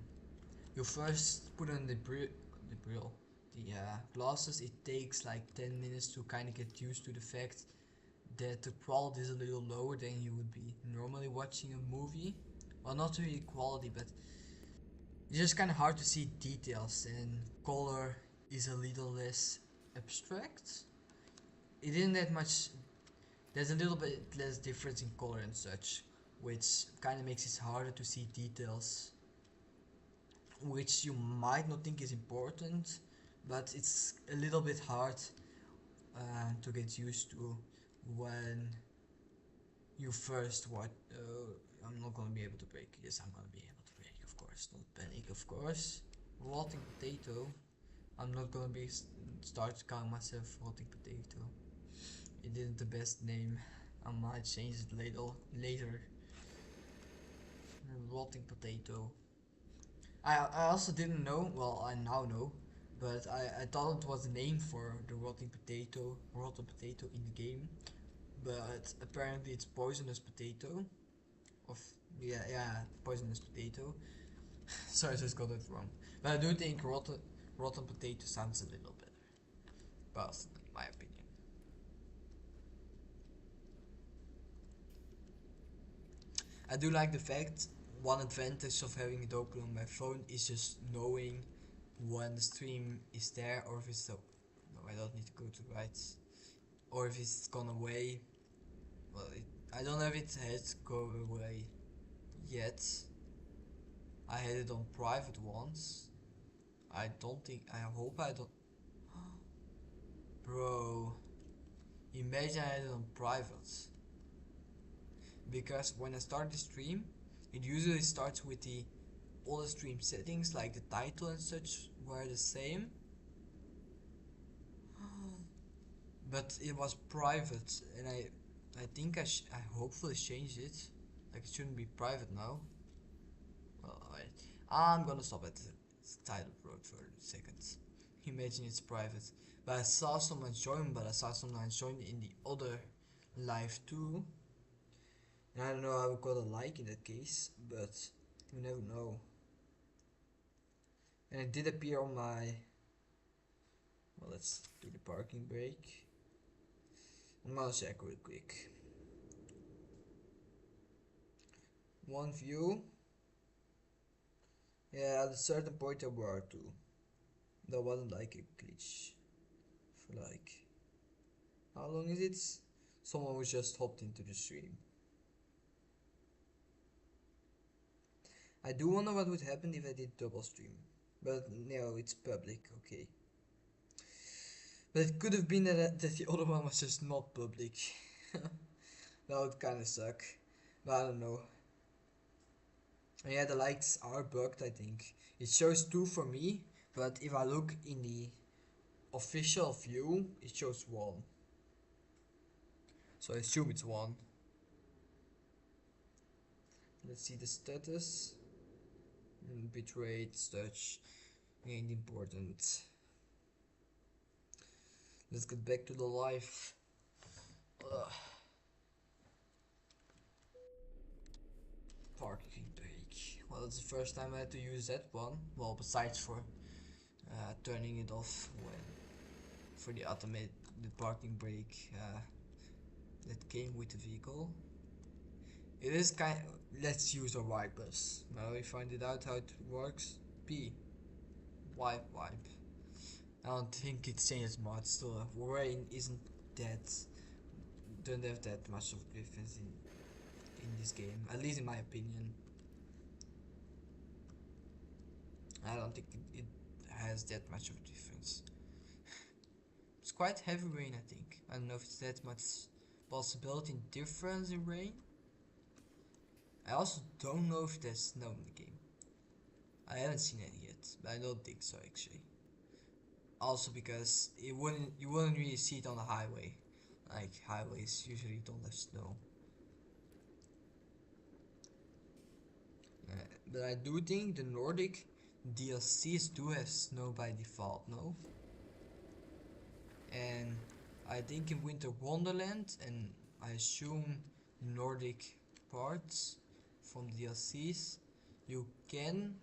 you first put on the glasses, it takes like 10 minutes to kind of get used to the fact that the quality is a little lower than you would be normally watching a movie. Well, not really quality, but it's just kind of hard to see details and color is a little less abstract. It isn't that much. There's a little bit less difference in color and such, which kind of makes it harder to see details, which you might not think is important, but it's a little bit hard to get used to when you first watch. I'm not gonna be able to break. Yes, I'm gonna be able to break, of course. Don't panic, of course. Rotting potato. I'm not gonna be start calling myself rotting potato. It isn't the best name. I might change it later. Rotting potato. I also didn't know, well I now know, but I thought it was a name for the rotten potato in the game, but apparently it's poisonous potato. Yeah, poisonous potato. Sorry, I just got it wrong. But I do think rotten potato sounds a little better, personally, in my opinion. I do like the fact one advantage of having it open on my phone is just knowing when the stream is there, or if it's no, I don't need to go to right, or if it's gone away. Well, I don't know if it has go away yet. I had it on private once. I hope I don't. Bro, imagine I had it on private. Because when I start the stream, it usually starts with all the stream settings, like the title and such were the same. But it was private, and I think I hopefully changed it. Like, it shouldn't be private now. Well, alright. I'm gonna stop at the title road for a second. Imagine it's private. But I saw someone join, in the other live too. And I don't know how I got a like in that case, but you never know. And it did appear on my... Well, let's do the parking brake. I'm gonna check real quick. One view. Yeah, at a certain point there were two. That wasn't like a glitch. For like... How long is it? Someone who just hopped into the stream. I do wonder what would happen if I did double stream. But no, it's public, okay. But it could have been that the other one was just not public. That would kinda suck. But I don't know. And yeah, the likes are bugged, I think. It shows 2 for me, but if I look in the official view, it shows 1. So I assume it's 1. Let's see the status. Bitrate, such ain't important. Let's get back to the live. Parking brake. Well, it's the first time I had to use that one. Well, besides for turning it off for the parking brake that came with the vehicle. It is kind of, let's use our wipers. Now we find it out how it works. P. Wipe. I don't think it changes much. Still, rain don't have that much of difference in this game. At least in my opinion. I don't think it has that much of a difference. It's quite heavy rain, I think. I don't know if it's that much possibility in difference in rain. I also don't know if there's snow in the game. I haven't seen any yet, but I don't think so actually. Also because you wouldn't really see it on the highway. Like, highways usually don't have snow. But I do think the Nordic DLCs do have snow by default, no? And I think in Winter Wonderland, and I assume Nordic parts from DLCs, you can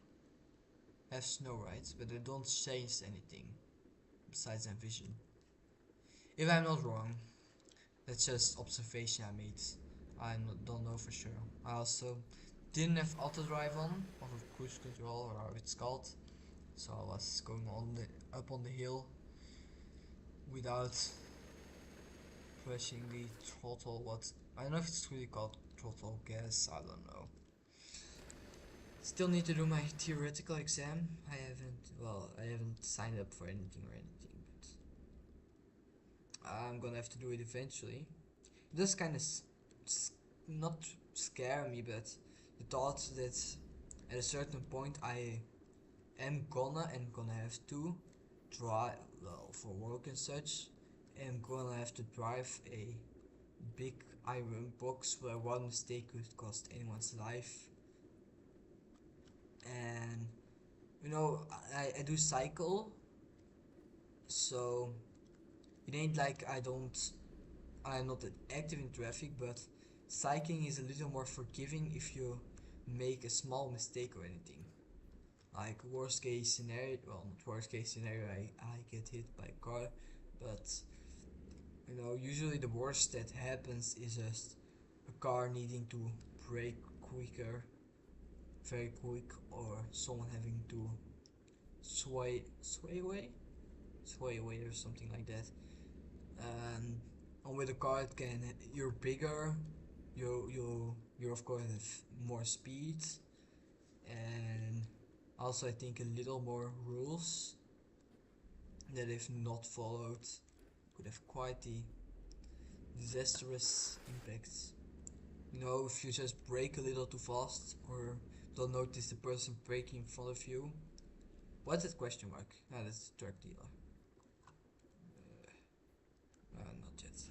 have snow, right? But they don't change anything besides Envision. If I'm not wrong, that's just observation I made. I don't know for sure. I also didn't have auto drive on, or cruise control, or how it's called. So I was going up on the hill without pressing the throttle. What, I don't know if it's really called throttle gas, I don't know. Still need to do my theoretical exam. I haven't signed up for anything or anything, but I'm gonna have to do it eventually. It does kind of not scare me, but the thought that at a certain point I am gonna have to drive, well, for work and such, am gonna have to drive a big iron box where one mistake could cost anyone's life. And you know, I do cycle, so it ain't like I'm not active in traffic, but cycling is a little more forgiving if you make a small mistake or anything. Like worst case scenario, well, not worst case scenario, I get hit by a car, but you know, usually the worst that happens is just a car needing to brake quicker, very quick, or someone having to sway away or something like that. And with a car, it can, you're bigger, you of course have more speed, and also I think a little more rules that if not followed could have quite the disastrous impacts. You know, if you just brake a little too fast or don't notice the person braking in front of you. What's that question mark? Ah, that's the drug dealer. Not yet.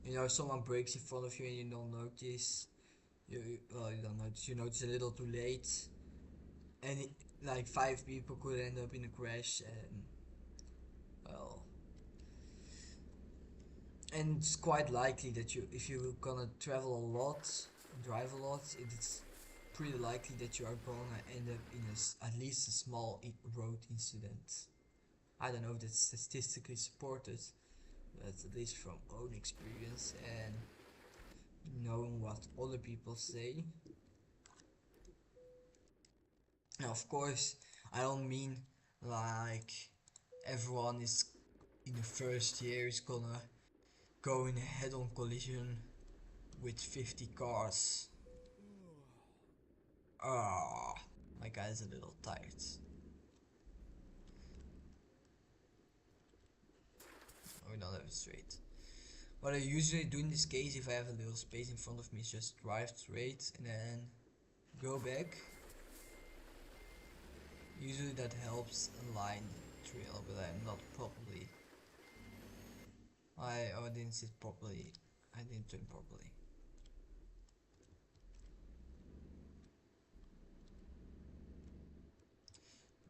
You know, someone breaks in front of you and you don't notice. You don't notice. You notice a little too late, and like 5 people could end up in a crash, and well, and it's quite likely that if you're gonna travel a lot, drive a lot, it's pretty likely that you are gonna end up in at least a small road incident. I don't know if that's statistically supported, but at least from own experience and knowing what other people say. Now, of course, I don't mean like everyone is in the first year is gonna go in a head-on collision with 50 cars. Ah, my guy's a little tired. We don't have it straight. What I usually do in this case, if I have a little space in front of me, is just drive straight and then go back. Usually that helps align the trail, but I'm not properly. I didn't sit properly. I didn't turn properly.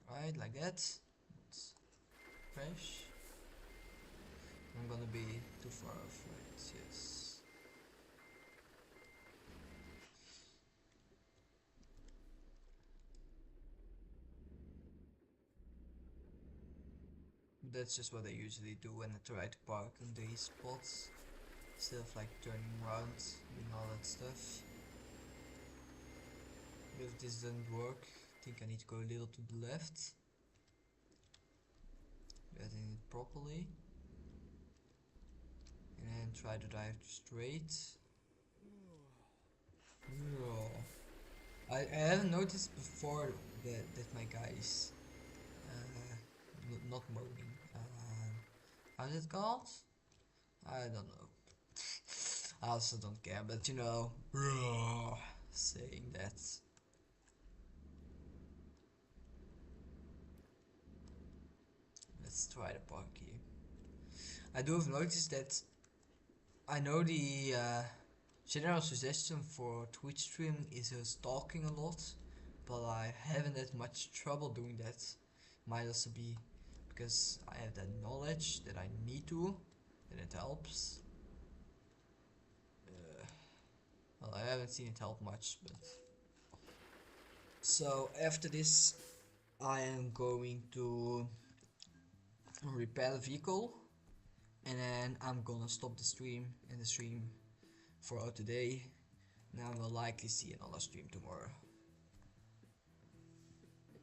Right, like that. Let's crash. I'm gonna be too far off, right? Yes. That's just what I usually do when I try to park in these spots. Instead of like turning around and all that stuff. But if this doesn't work, I think I need to go a little to the left. Getting it properly. And then try to drive straight. I haven't noticed before that my guy is not moaning. How's it called? I don't know. I also don't care, but you know, saying that. Let's try the park here. I do have noticed that I know the general suggestion for Twitch stream is talking a lot, but I haven't had much trouble doing that. Might also be because I have that knowledge that I need to, and it helps. Well, I haven't seen it help much, but so after this I am going to repair the vehicle, and then I'm gonna stop the stream and the stream for today. Now we'll likely see another stream tomorrow.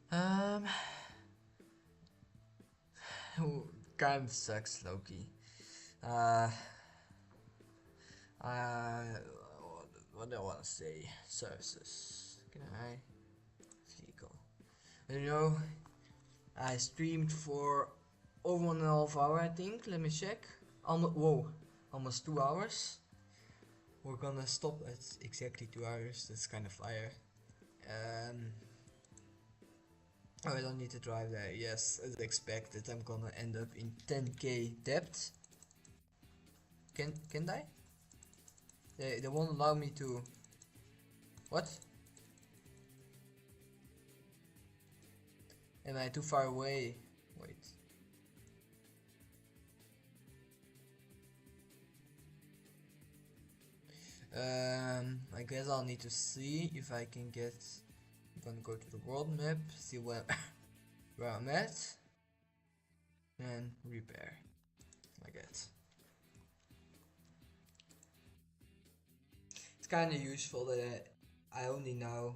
Um, kind of sucks, Loki. Uh, uh, what do I want to say? Services. Can I? Vehicle. You know, I streamed for over 1.5 hours, I think. Let me check. Almost 2 hours. We're gonna stop at exactly 2 hours. That's kind of fire. Um, oh, I don't need to drive there. Yes, as expected, I'm gonna end up in 10k debt. Can I? They won't allow me to. What? Am I too far away? Wait. I guess I'll need to see if I can get. I'm gonna go to the world map, see where where I'm at, and repair. Like that. It's kind of useful that I only now.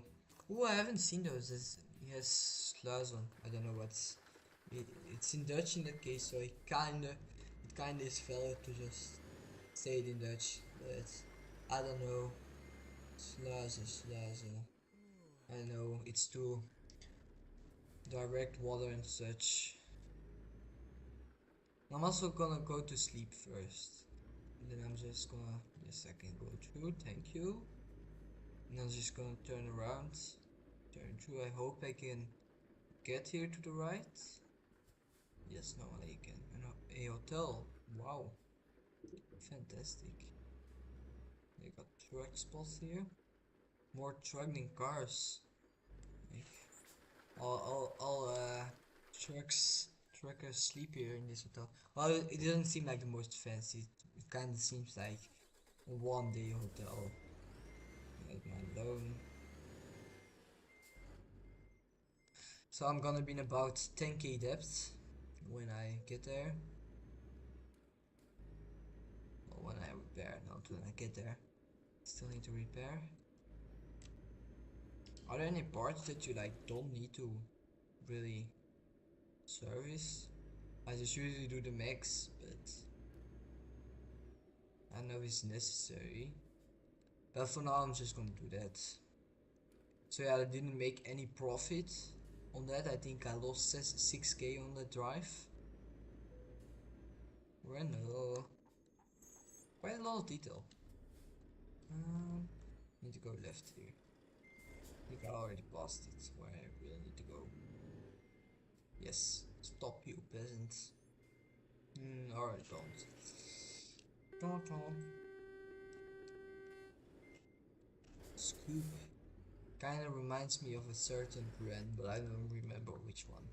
Oh, I haven't seen those. Yes, Sluizen. I don't know what's. It's in Dutch in that case, so it kinda is valid to just say it in Dutch, but I don't know. Sluizen. I know it's to direct water and such. I'm also gonna go to sleep first. And then I'm just gonna. Yes, I can go through. Thank you. And I'm just gonna turn around. Turn through. I hope I can get here to the right. Yes, no, I can. A hotel. Wow. Fantastic. They got truck spots here. More truck than cars. Like, all truckers sleep here in this hotel. Well, it doesn't seem like the most fancy. It kind of seems like a one-day hotel. Get my loan. So I'm gonna be in about 10k debt when I get there. Well, when I repair, not when I get there. Still need to repair. Are there any parts that you like don't need to really service? I just usually do the max, but I don't know if it's necessary. But for now I'm just gonna do that. So yeah, I didn't make any profit on that. I think I lost 6k on the drive. Renault. Quite a lot of detail. Need to go left here. I think I already passed it where I really need to go. Yes, stop you peasant. Or don't. Scoop. Kinda reminds me of a certain brand, but I don't remember which one.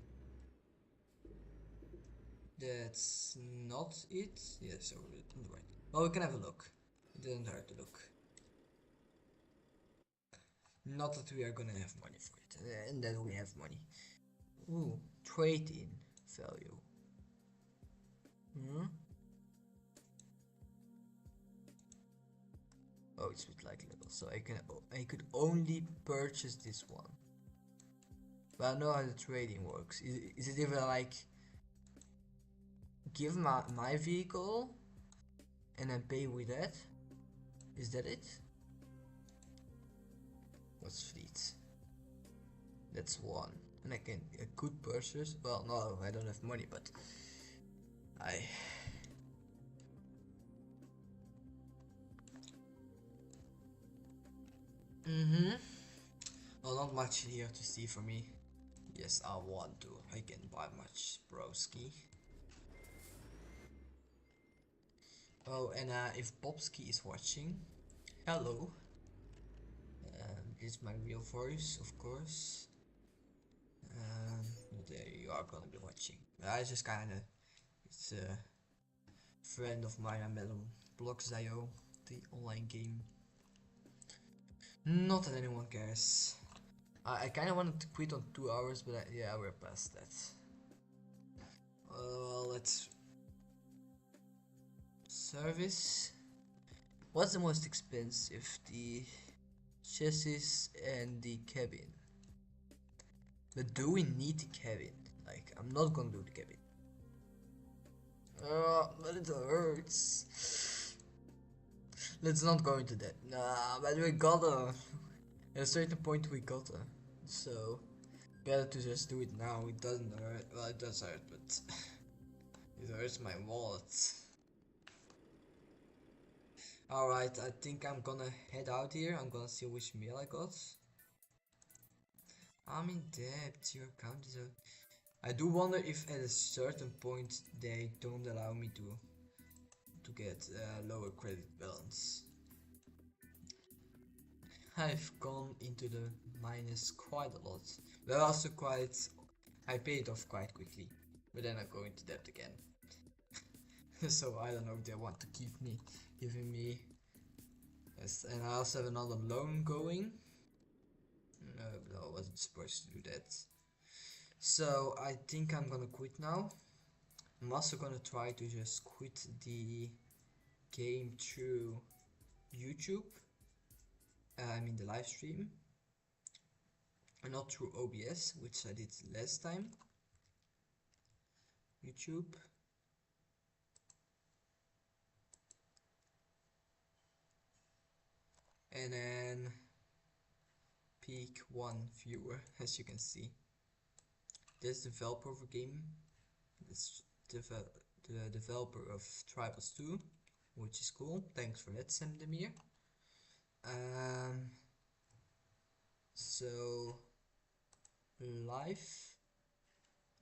That's not it. Yes, over on the right. Well, we can have a look. It didn't hurt to look. Not that we are gonna have money for it, and then we have money. Ooh, trade-in value. Oh, it's with like level, so I could only purchase this one. But I know how the trading works. Is it even like give my vehicle and then pay with that? Is that it? What's fleet? That's one. And I could purchase. Well, no, I don't have money, but I. Well, not much here to see for me. Yes, I want to. I can buy much, broski. Oh, and if Popski is watching, hello. This is my real voice, of course. There you are gonna be watching. I just kinda, it's a friend of mine I met on Blocks.io, the online game. Not that anyone cares. I kinda wanted to quit on 2 hours, but yeah, we're past that. Let's service. What's the most expensive? The chassis and the cabin. But do we need the cabin? Like, I'm not gonna do the cabin. But it hurts. Let's not go into that. Nah, but we gotta. At a certain point we gotta. So, better to just do it now. It doesn't hurt. Well, it does hurt, but it hurts my wallet. Alright, I think I'm gonna head out here. I'm gonna see which meal I got. I'm in debt. Your account is out. I do wonder if at a certain point they don't allow me to get lower credit balance. I've gone into the minus quite a lot, but also I paid off quite quickly, but then I go into debt again. So I don't know if they want to keep me giving me. Yes, and I also have another loan going. No, I wasn't supposed to do that. So I think I'm gonna quit now. I'm also gonna try to just quit the game through YouTube. I mean the live stream. And not through OBS, which I did last time. YouTube. And then peak 1 viewer, as you can see. This developer of a game. This the developer of Tribals 2, which is cool. Thanks for that, Semdemir. So live,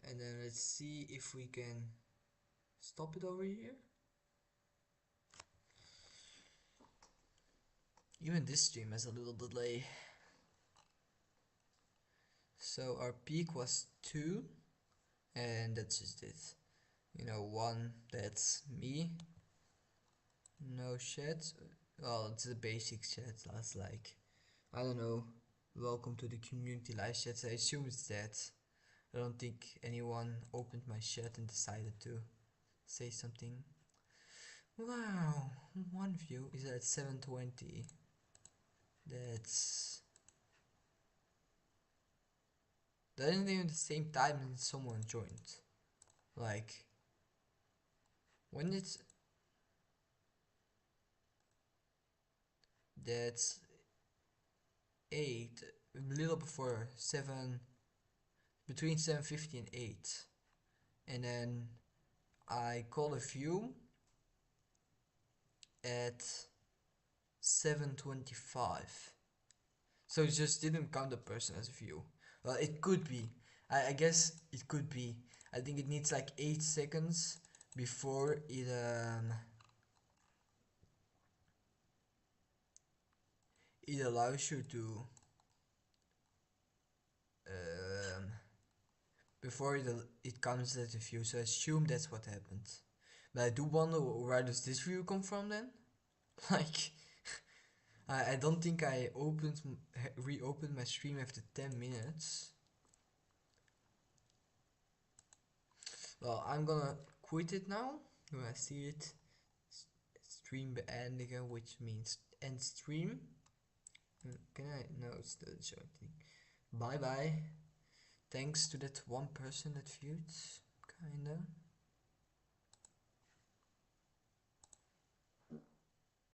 and then let's see if we can stop it over here. Even this stream has a little delay. So our peak was 2, and that's just it. You know, 1, that's me. No chat. Well, it's the basic chat. That's like, I don't know. Welcome to the community live chat. I assume it's that. I don't think anyone opened my chat and decided to say something. Wow, 1 view is at 720. That isn't even the same time as someone joined. Like, when it's that's 8, a little before 7, between 7:50 and 8, and then I call a view at 7:25. So it just didn't count the person as a view. Well, it could be. I guess it could be. I think it needs like 8 seconds before it allows you to before it comes as a view. So I assume that's what happened. But I do wonder, where does this view come from then? Like, I don't think I reopened my stream after 10 minutes. Well, I'm gonna quit it now. When I see it, stream beëindigen, which means end stream. Can I? No, it's still showing thing. Bye bye. Thanks to that one person that viewed, kinda.